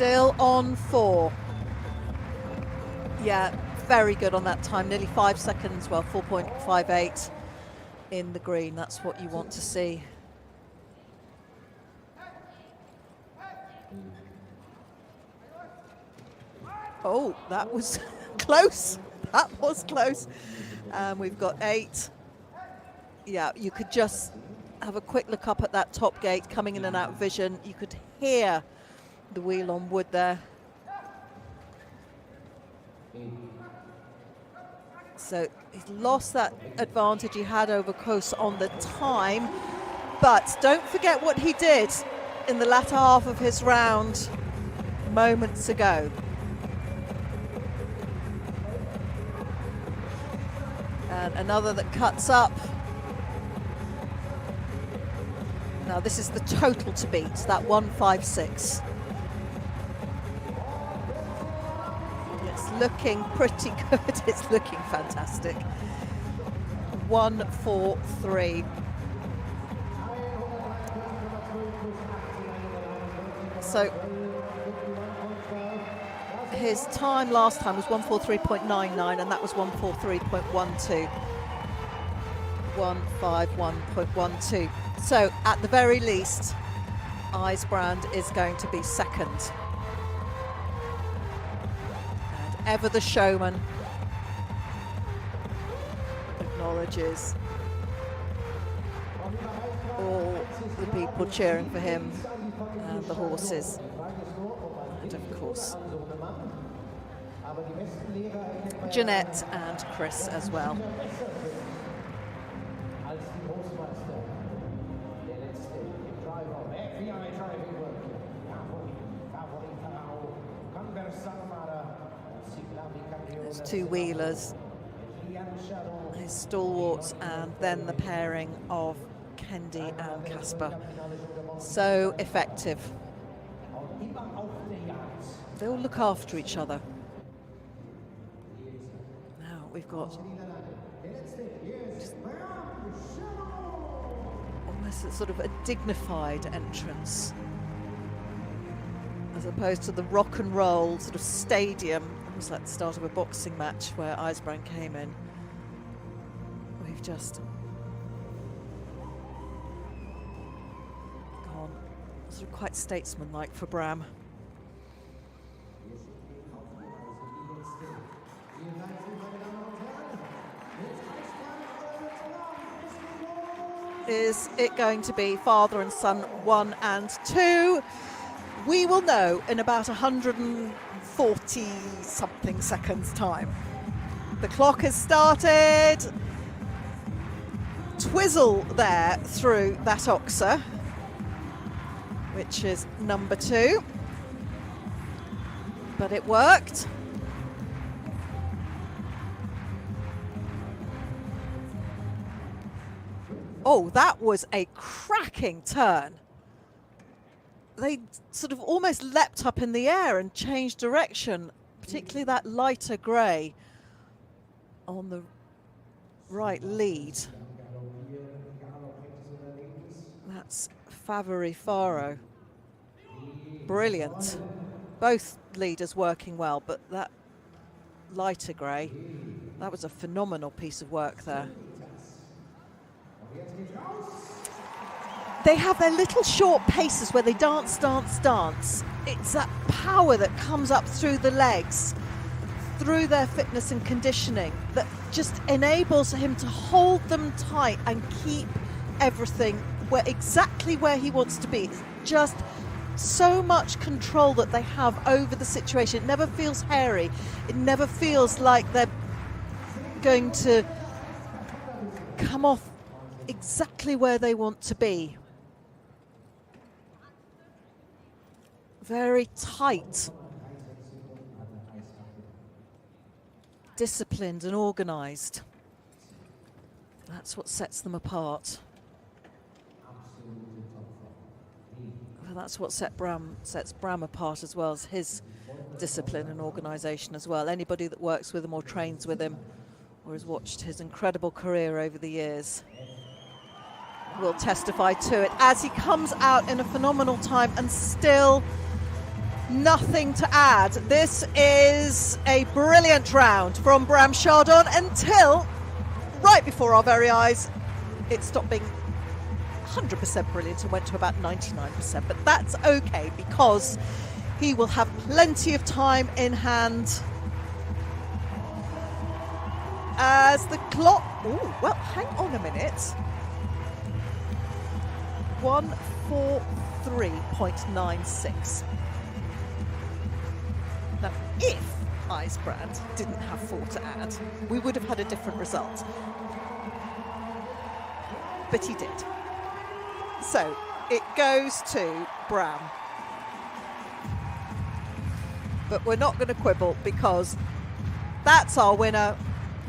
Still on 4. Yeah, very good on that time. Nearly 5 seconds, well, 4.58 in the green. That's what you want to see. Oh, that was close. That was close. We've got 8. Yeah, you could just have a quick look up at that top gate coming in and out of vision. You could hear the wheel on wood there. So he's lost that advantage he had over Kos on the time. But don't forget what he did in the latter half of his round moments ago. And another that cuts up. Now this is the total to beat, that 156. It's looking pretty good, it's looking fantastic. 143. So his time last time was 143.99 and that was 143.12. 151.12. So at the very least, IJsbrand is going to be second. And ever the showman acknowledges all the people cheering for him and the horses. And of course, Jeanette and Chris as well. There's 2 wheelers, his stalwarts, and then the pairing of Kendi and Casper. So effective. They all look after each other. Now we've got almost a sort of a dignified entrance, as opposed to the rock and roll sort of stadium. It was like the start of a boxing match where IJsbrand came in. We've just gone sort of quite statesman-like for Bram. Is it going to be father and son 1 and 2? We will know in about 140 something seconds time. The clock has started. Twizzle there through that oxer, which is number 2. But it worked. Oh, that was a cracking turn. They sort of almost leapt up in the air and changed direction, particularly that lighter grey on the right lead. That's Favori Faro. Brilliant. Both leaders working well, but that lighter grey, that was a phenomenal piece of work there. They have their little short paces where they dance, dance, dance. It's that power that comes up through the legs, through their fitness and conditioning, that just enables him to hold them tight and keep everything exactly where he wants to be. It's just so much control that they have over the situation. It never feels hairy. It never feels like they're going to come off exactly where they want to be. Very tight, disciplined and organised. That's what sets them apart. Well, that's what sets Bram apart as well, as his discipline and organisation as well. Anybody that works with him or trains with him or has watched his incredible career over the years will testify to it, as he comes out in a phenomenal time and still Nothing to add. This is a brilliant round from Bram Chardon until right before our very eyes it stopped being 100% brilliant and went to about 99%, but that's okay because he will have plenty of time in hand as the clock... Oh, well, hang on a minute. 143.96. Now, if IJsbrand didn't have 4 to add, we would have had a different result. But he did. So, it goes to Bram. But we're not going to quibble because that's our winner.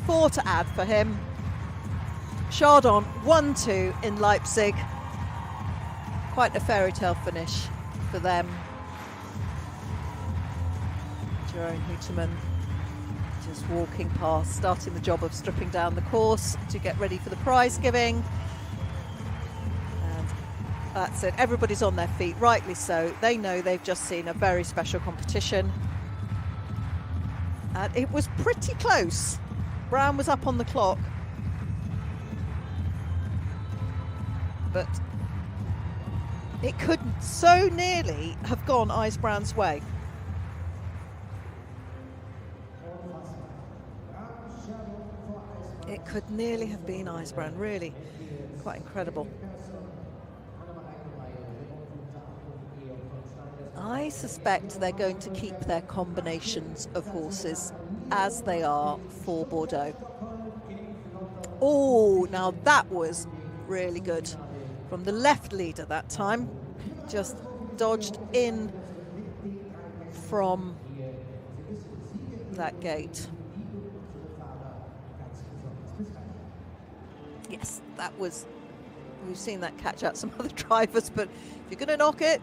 4 to add for him. Chardon 1-2 in Leipzig. Quite a fairy tale finish for them. Jerome Hooterman just walking past, starting the job of stripping down the course to get ready for the prize giving. And that's it. Everybody's on their feet, rightly so. They know they've just seen a very special competition. And it was pretty close. Bram was up on the clock. But it could so nearly have gone IJsbrand's way. It could nearly have been IJsbrand, really. Quite incredible. I suspect they're going to keep their combinations of horses as they are for Bordeaux. Oh, now that was really good. From the left leader that time. Just dodged in from that gate. Yes, that was... We've seen that catch out some other drivers, but if you're going to knock it,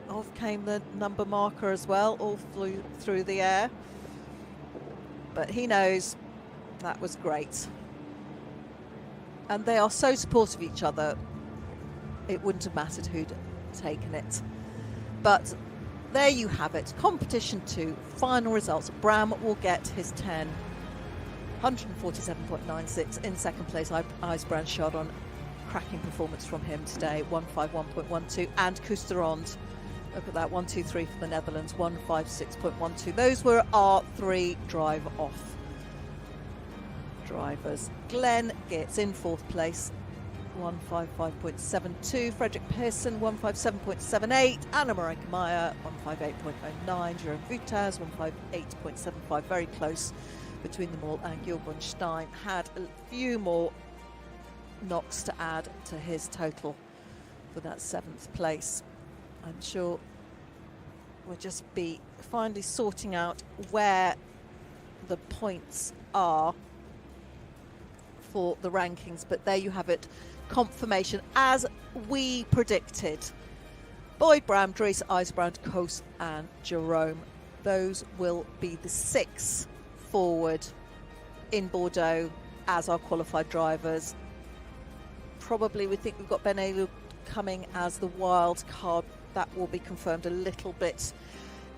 off came the number marker as well, all flew through the air. But he knows that was great. And they are so supportive of each other, it wouldn't have mattered who'd taken it. But there you have it, competition 2, final results. Bram will get his 10, 147.96 in second place. IJsbrand Chardon, cracking performance from him today, 151.12, and Cousterand. Look at that, 1-2-3 for the Netherlands, 156.12. Those were our 3 drive-off drivers. Glenn Geerts in 4th place, 155.72. Frederick Pearson, 157.78. Anna-Maria Meyer, 158.09. Jerome Vuitaz, 158.75. Very close between them all. And Gilbert Stein had a few more knocks to add to his total for that 7th place. I'm sure we'll just be finally sorting out where the points are for the rankings, but there you have it, confirmation as we predicted. Boyd, Bram, Dries, IJsbrand, Koos and Jerome. Those will be the 6 forward in Bordeaux as our qualified drivers. Probably we think we've got Ben Ailou coming as the wild card. That will be confirmed a little bit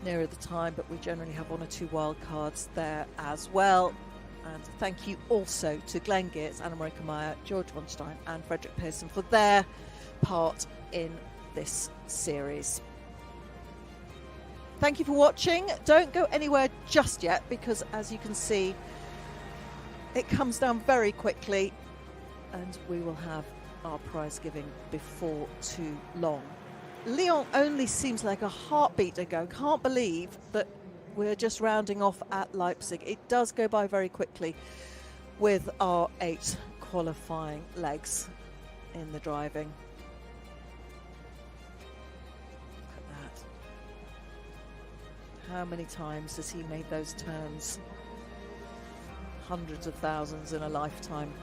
nearer the time, but we generally have 1 or 2 wild cards there as well. And thank you also to Glenn Geerts, Anna-Maria Meyer, George von Stein and Frederick Pearson for their part in this series. Thank you for watching. Don't go anywhere just yet because, as you can see, it comes down very quickly and we will have our prize giving before too long. Lyon only seems like a heartbeat ago. Can't believe that we're just rounding off at Leipzig. It does go by very quickly with our 8 qualifying legs in the driving. Look at that. How many times has he made those turns? Hundreds of thousands in a lifetime.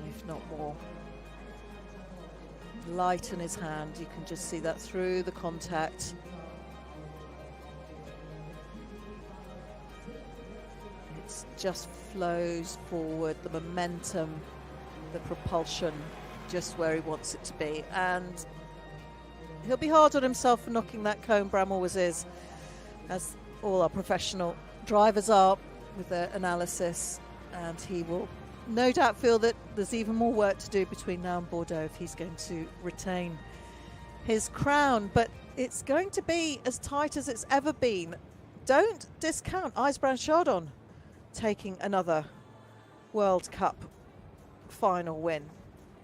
If not more. Light in his hand, you can just see that through the contact. It just flows forward, the momentum, the propulsion just where he wants it to be. And he'll be hard on himself for knocking that cone. Bram always is, as all our professional drivers are with their analysis. And he will no doubt feel that there's even more work to do between now and Bordeaux if he's going to retain his crown. But it's going to be as tight as it's ever been. Don't discount Bram Chardon taking another World Cup final win.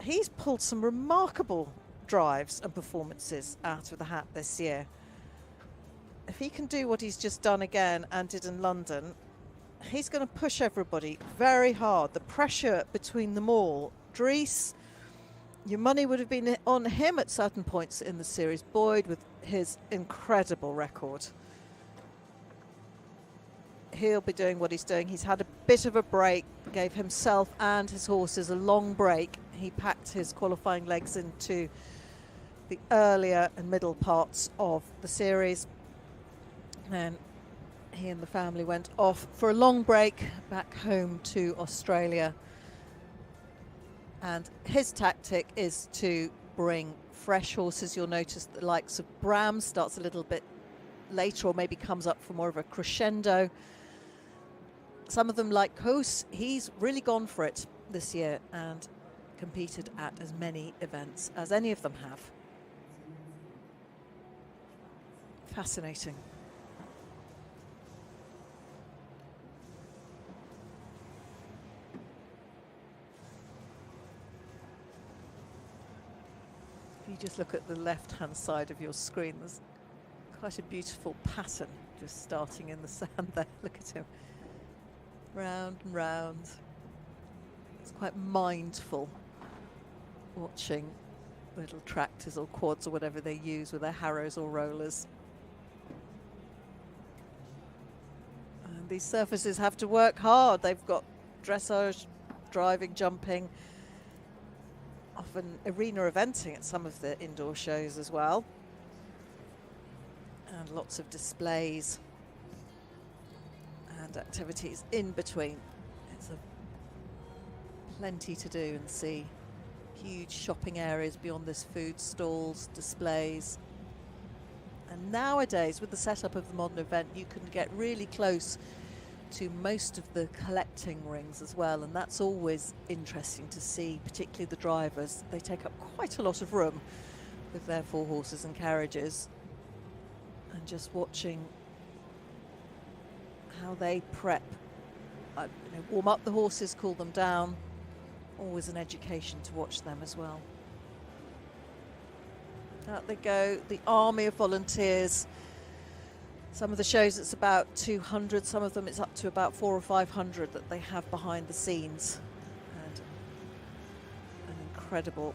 He's pulled some remarkable drives and performances out of the hat this year. If he can do what he's just done again and did in London, he's going to push everybody very hard. The pressure between them all. Dries, your money would have been on him at certain points in the series. Boyd with his incredible record. He'll be doing what he's doing. He's had a bit of a break, gave himself and his horses a long break. He packed his qualifying legs into the earlier and middle parts of the series. And he and the family went off for a long break back home to Australia. And his tactic is to bring fresh horses. You'll notice the likes of Bram starts a little bit later, or maybe comes up for more of a crescendo. Some of them, like Kos, he's really gone for it this year and competed at as many events as any of them have. Fascinating. If you just look at the left-hand side of your screen, there's quite a beautiful pattern just starting in the sand there. Look at him. Round and round. It's quite mindful watching little tractors or quads or whatever they use with their harrows or rollers. And these surfaces have to work hard. They've got dressage, driving, jumping, often arena eventing at some of the indoor shows as well. And lots of displays and activities in between. It's plenty to do and see. Huge shopping areas beyond this, food stalls, displays. And nowadays, with the setup of the modern event, you can get really close to most of the collecting rings as well, and that's always interesting to see, particularly the drivers. They take up quite a lot of room with their 4 horses and carriages, and just watching how they prep, warm up the horses, cool them down. Always an education to watch them as well. Out they go, the army of volunteers. Some of the shows it's about 200, some of them it's up to about 400 or 500 that they have behind the scenes. And an incredible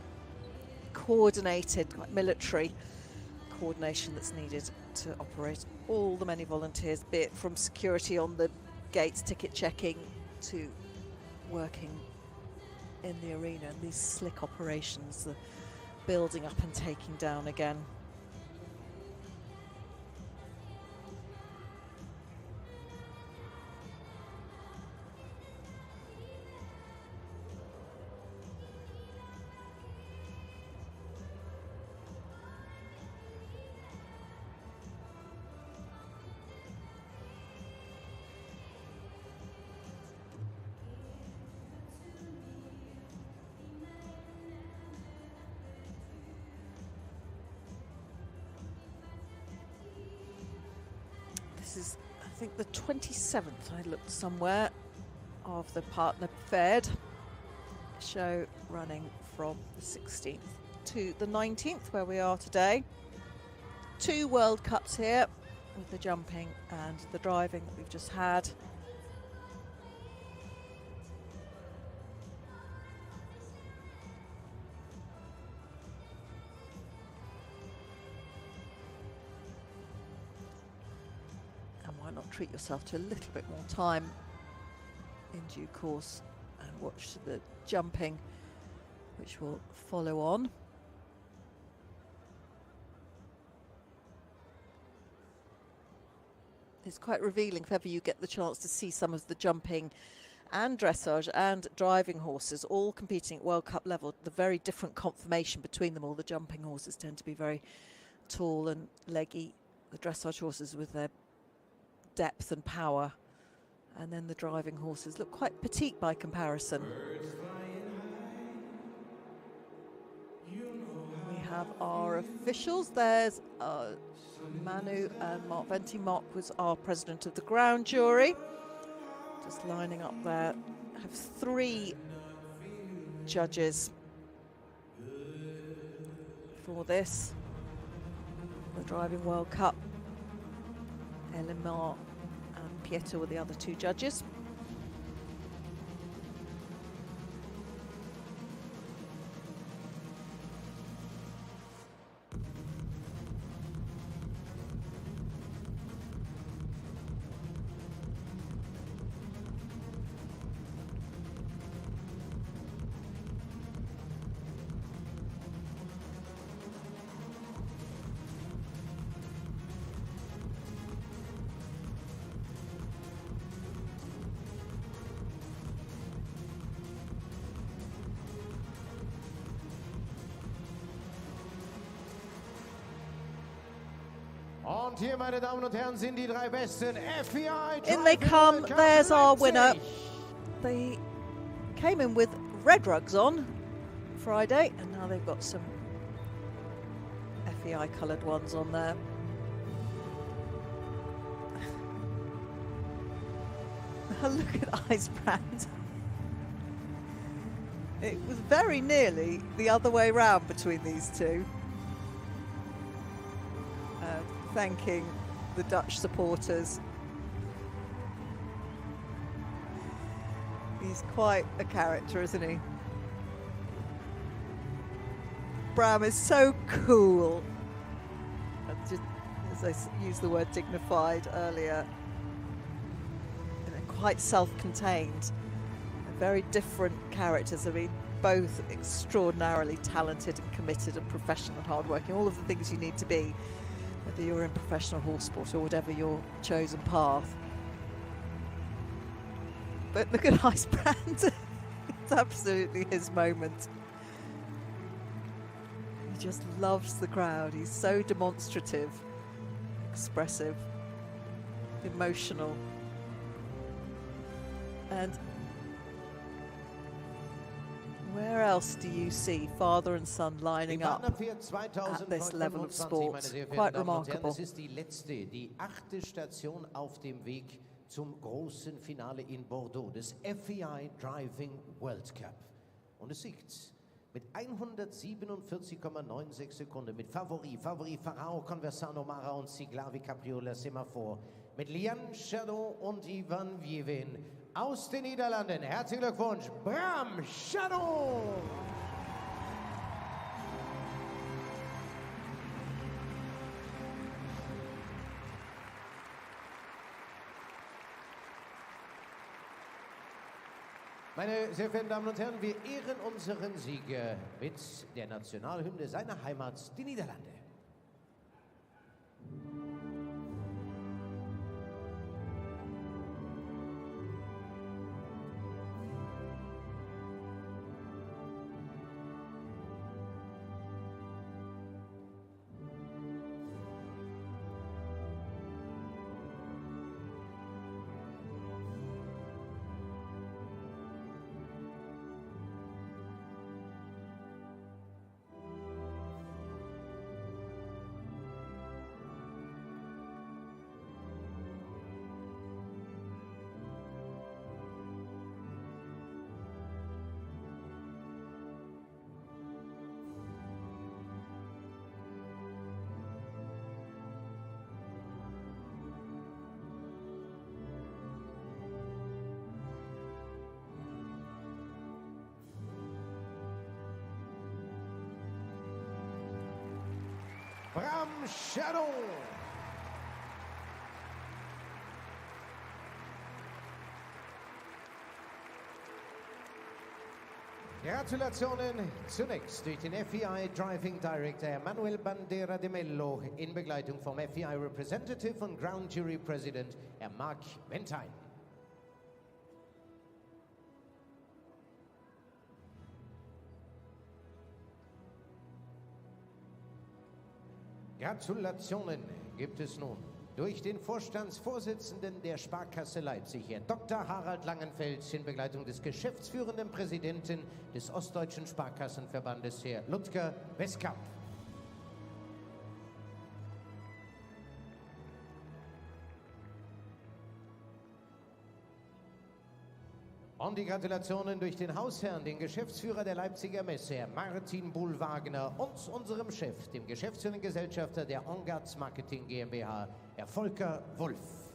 coordinated, quite military coordination that's needed to operate all the many volunteers, be it from security on the gates, ticket checking, to working in the arena, and these slick operations, the building up and taking down again. This is, I think, the 27th, I looked somewhere, of the partner faired show, running from the 16th to the 19th, where we are today. 2 World Cups here, with the jumping and the driving that we've just had. Not treat yourself to a little bit more time in due course and watch the jumping, which will follow on. It's quite revealing if ever you get the chance to see some of the jumping and dressage and driving horses all competing at World Cup level. The very different conformation between them all. The jumping horses tend to be very tall and leggy. The dressage horses with their depth and power. And then the driving horses look quite petite by comparison. We have our officials. There's Manu and Mark Venti. Mark was our president of the ground jury. Just lining up there. I have 3 judges for this. The Driving World Cup. Elimar and Pietro were the other 2 judges. Und hier, meine Damen und Herren, sind die 3 besten FEI In they Driving come, World Cup there's our Leipzig. winner. They came in with red rugs on Friday, and now they've got some FEI coloured ones on there. Look at Icebrand. It was very nearly the other way round between these 2. Thanking the Dutch supporters. He's quite a character, isn't he? Bram is so cool. Just, as I used the word dignified earlier, and quite self-contained. Very different characters. I mean, both extraordinarily talented and committed and professional and hardworking. All of the things you need to be, whether you're in professional horse sport or whatever your chosen path. But look at Icebrand. It's absolutely his moment. He just loves the crowd. He's so demonstrative, expressive, emotional. And where else do you see father and son lining up at this level of sport? Quite remarkable. Es ist die letzte, die 8. Station auf dem Weg zum großen Finale in Bordeaux des FEI Driving World Cup. Und es siegt mit 147,96 Sekunden mit Favori Farao, Conversano, Mara und Siglavi Capriola Semaphore, mit Bram Chardon und Ivan Vievin. Aus den Niederlanden, herzlichen Glückwunsch, Bram Chardon! Meine sehr verehrten Damen und Herren, wir ehren unseren Sieger mit der Nationalhymne seiner Heimat, die Niederlande. Bram Chardon. Gratulationen zunächst durch den FEI Driving Director Manuel Bandera de Mello in Begleitung vom FEI Representative und Ground Jury President Mark Venti. Gratulationen gibt es nun durch den Vorstandsvorsitzenden der Sparkasse Leipzig, Herr Dr. Harald Langenfeld, in Begleitung des geschäftsführenden Präsidenten des Ostdeutschen Sparkassenverbandes, Herr Ludger Westkamp. Und die Gratulationen durch den Hausherrn, den Geschäftsführer der Leipziger Messe, Herr Martin Buhl-Wagner, und unserem Chef, dem geschäftsführenden Gesellschafter der Ongards Marketing GmbH, Herr Volker Wulff.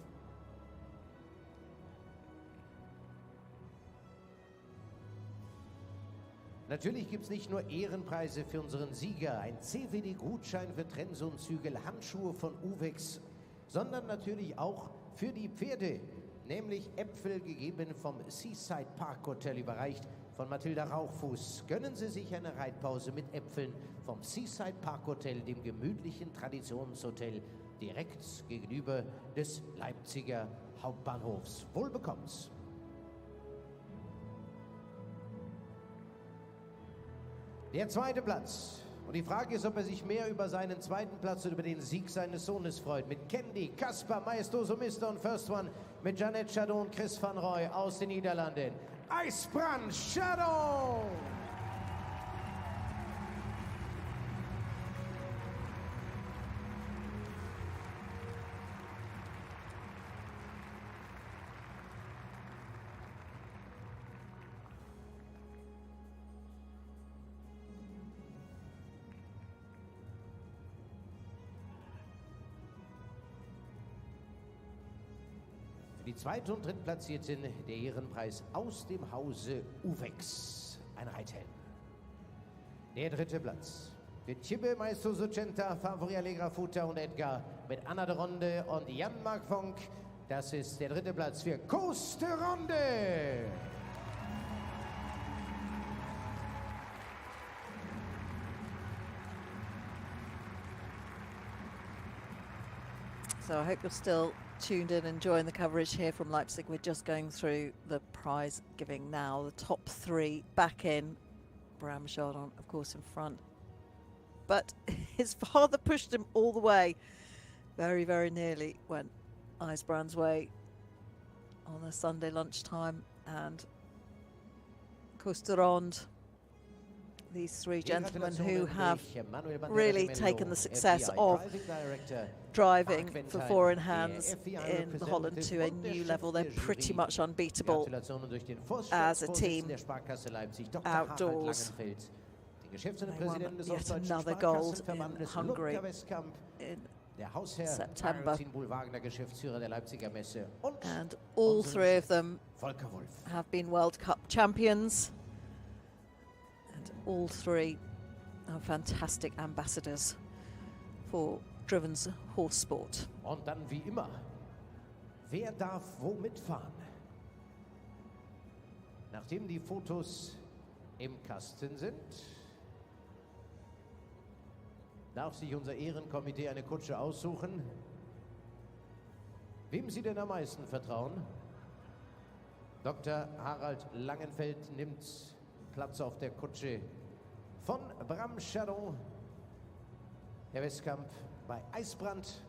Natürlich gibt es nicht nur Ehrenpreise für unseren Sieger, ein CWD-Gutschein für Trennsonzügel, Handschuhe von Uvex, sondern natürlich auch für die Pferde, nämlich Äpfel, gegeben vom Seaside Park Hotel, überreicht von Mathilda Rauchfuß. Gönnen Sie sich eine Reitpause mit Äpfeln vom Seaside Park Hotel, dem gemütlichen Traditionshotel direkt gegenüber des Leipziger Hauptbahnhofs. Wohl bekomm's. Der zweite Platz. Und die Frage ist, ob er sich mehr über seinen zweiten Platz und über den Sieg seines Sohnes freut. Mit Candy, Kasper, Maestoso Mister und First One. Mit Bram Chardon und Chris van Rooij aus den Niederlanden. Bram Chardon! Die zweite und drittplatzierten der Ehrenpreis aus dem Hause Uvex, ein Reithelm. Der dritte Platz für Tibbe, Maestro Sucenta, Favori Allegra Futa und Edgar mit Anna de Ronde und Jan-Marc Vonk. Das ist der dritte Platz für Coast de Ronde. So I hope you're still tuned in, enjoying the coverage here from Leipzig. We're just going through the prize giving now. The top three back in. Bram Chardon, of course, in front. But his father pushed him all the way. Very, very nearly went IJsbrand's way on a Sunday lunchtime. And Kusterond, these three gentlemen who have really taken the success of driving for four-in hands in the Holland to a new level. They're pretty much unbeatable as a team outdoors. They won yet another gold in Hungary in September. And all three of them have been World Cup champions. And all three are fantastic ambassadors for Driven's horse sport. Und dann wie immer, wer darf wo mitfahren? Nachdem die Fotos im Kasten sind, darf sich unser Ehrenkomitee eine Kutsche aussuchen. Wem Sie denn am meisten vertrauen? Dr. Harald Langenfeld nimmt Platz auf der Kutsche von Bram Chardon. Herr Westkamp bei Eisbrand.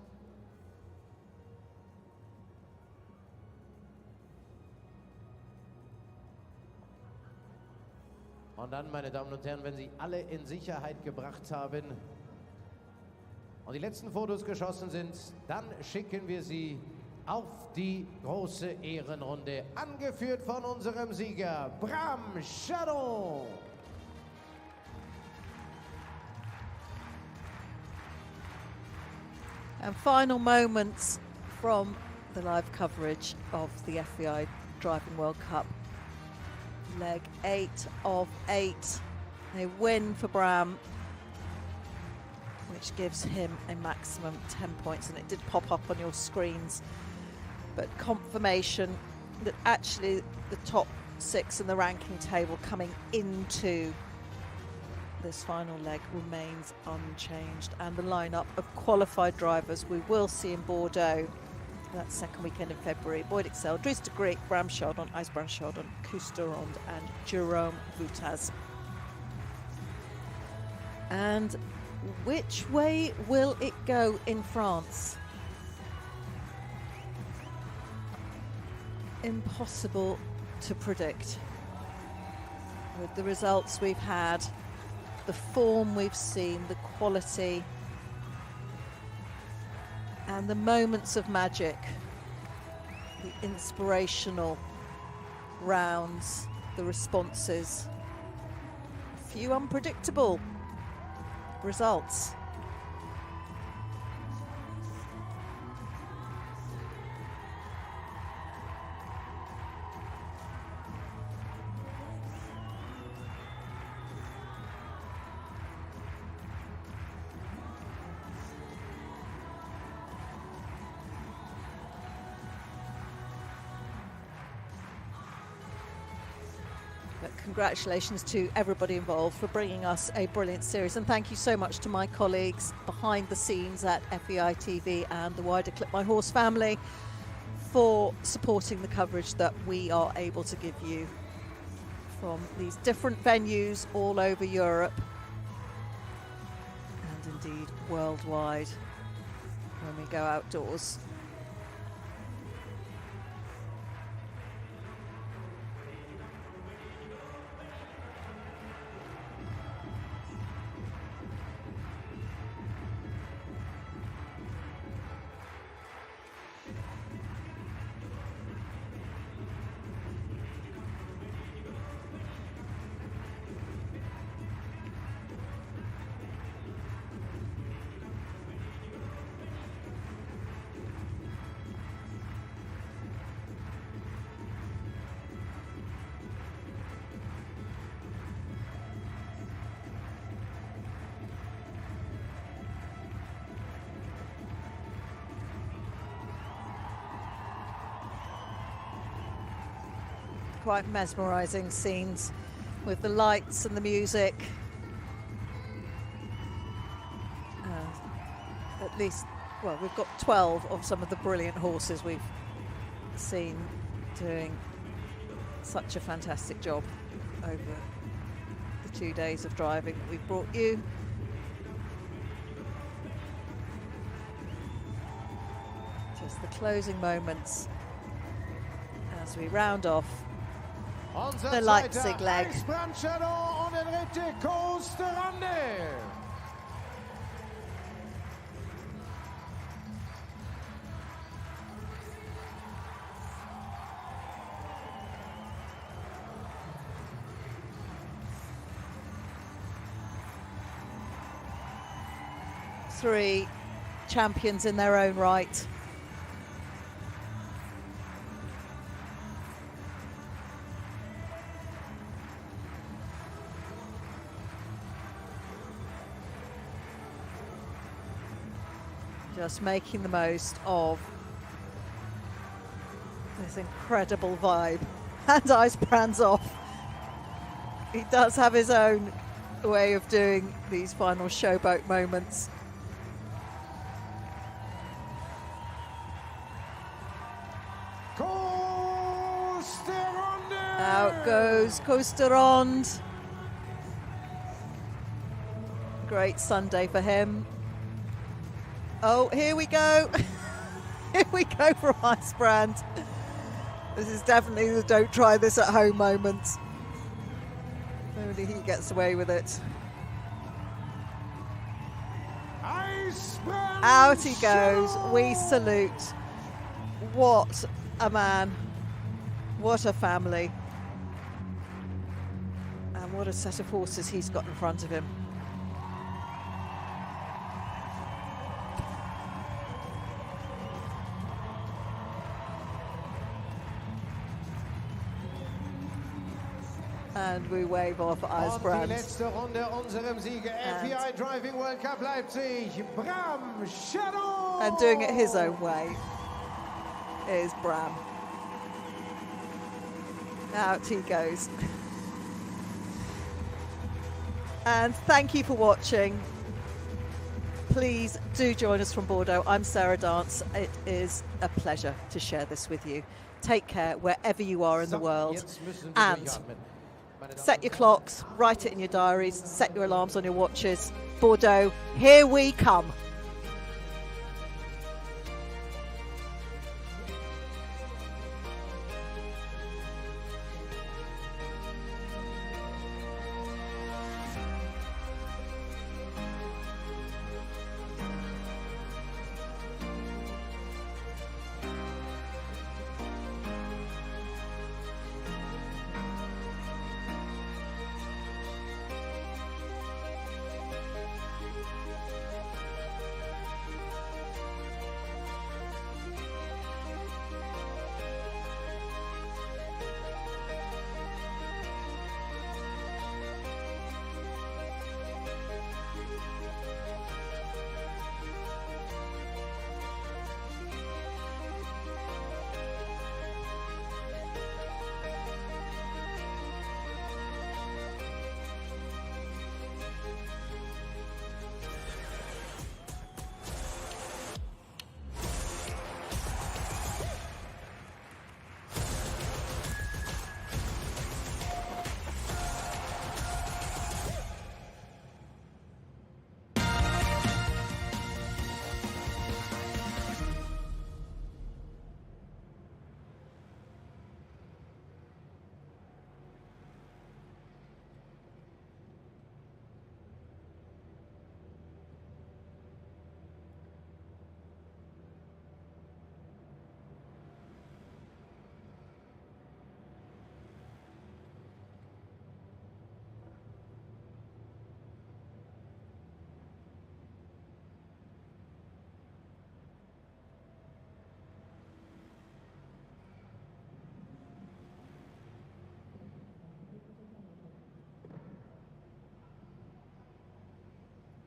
Und dann, meine Damen und Herren, wenn Sie alle in Sicherheit gebracht haben und die letzten Fotos geschossen sind, dann schicken wir Sie auf die große Ehrenrunde, angeführt von unserem Sieger Bram Chardon. And final moments from the live coverage of the FEI Driving World Cup. Leg 8 of 8. A win for Bram, which gives him a maximum 10 points, and it did pop up on your screens. But confirmation that actually the top 6 in the ranking table coming into this final leg remains unchanged, and the lineup of qualified drivers we will see in Bordeaux that second weekend in February: Boyd Excel, Dries de Greek, Bram Chardon, Bram Chardon, Kusterond and Jerome Boutaz. And which way will it go in France? Impossible to predict. With the results we've had, the form we've seen, the quality, and the moments of magic, the inspirational rounds, the responses, a few unpredictable results. But congratulations to everybody involved for bringing us a brilliant series, and thank you so much to my colleagues behind the scenes at FEI TV and the wider Clip My Horse family for supporting the coverage that we are able to give you from these different venues all over Europe and indeed worldwide when we go outdoors. Quite mesmerising scenes with the lights and the music. At least, well, we've got 12 of some of the brilliant horses we've seen doing such a fantastic job over the 2 days of driving that we've brought you. Just the closing moments as we round off the Leipzig leg. Bram Chardon und den dritte Coasterande. Three champions in their own right. Just making the most of this incredible vibe. And ice brands off. He does have his own way of doing these final showboat moments. Out goes Coasterond. Great Sunday for him. Oh, here we go. Here we go for Icebrand. This is definitely the don't try this at home moment. Only he gets away with it. Out he goes. We salute. What a man. What a family. And what a set of horses he's got in front of him. And we wave off Icebrand. Die letzte Runde unserem Sieger, FEI Driving World Cup Leipzig, Bram Chardon. And doing it his own way is Bram. Out he goes. And thank you for watching. Please do join us from Bordeaux. I'm Sarah Dance. It is a pleasure to share this with you. Take care wherever you are in the world. And Set your clocks, write it in your diaries, set your alarms on your watches. Bordeaux, here we come.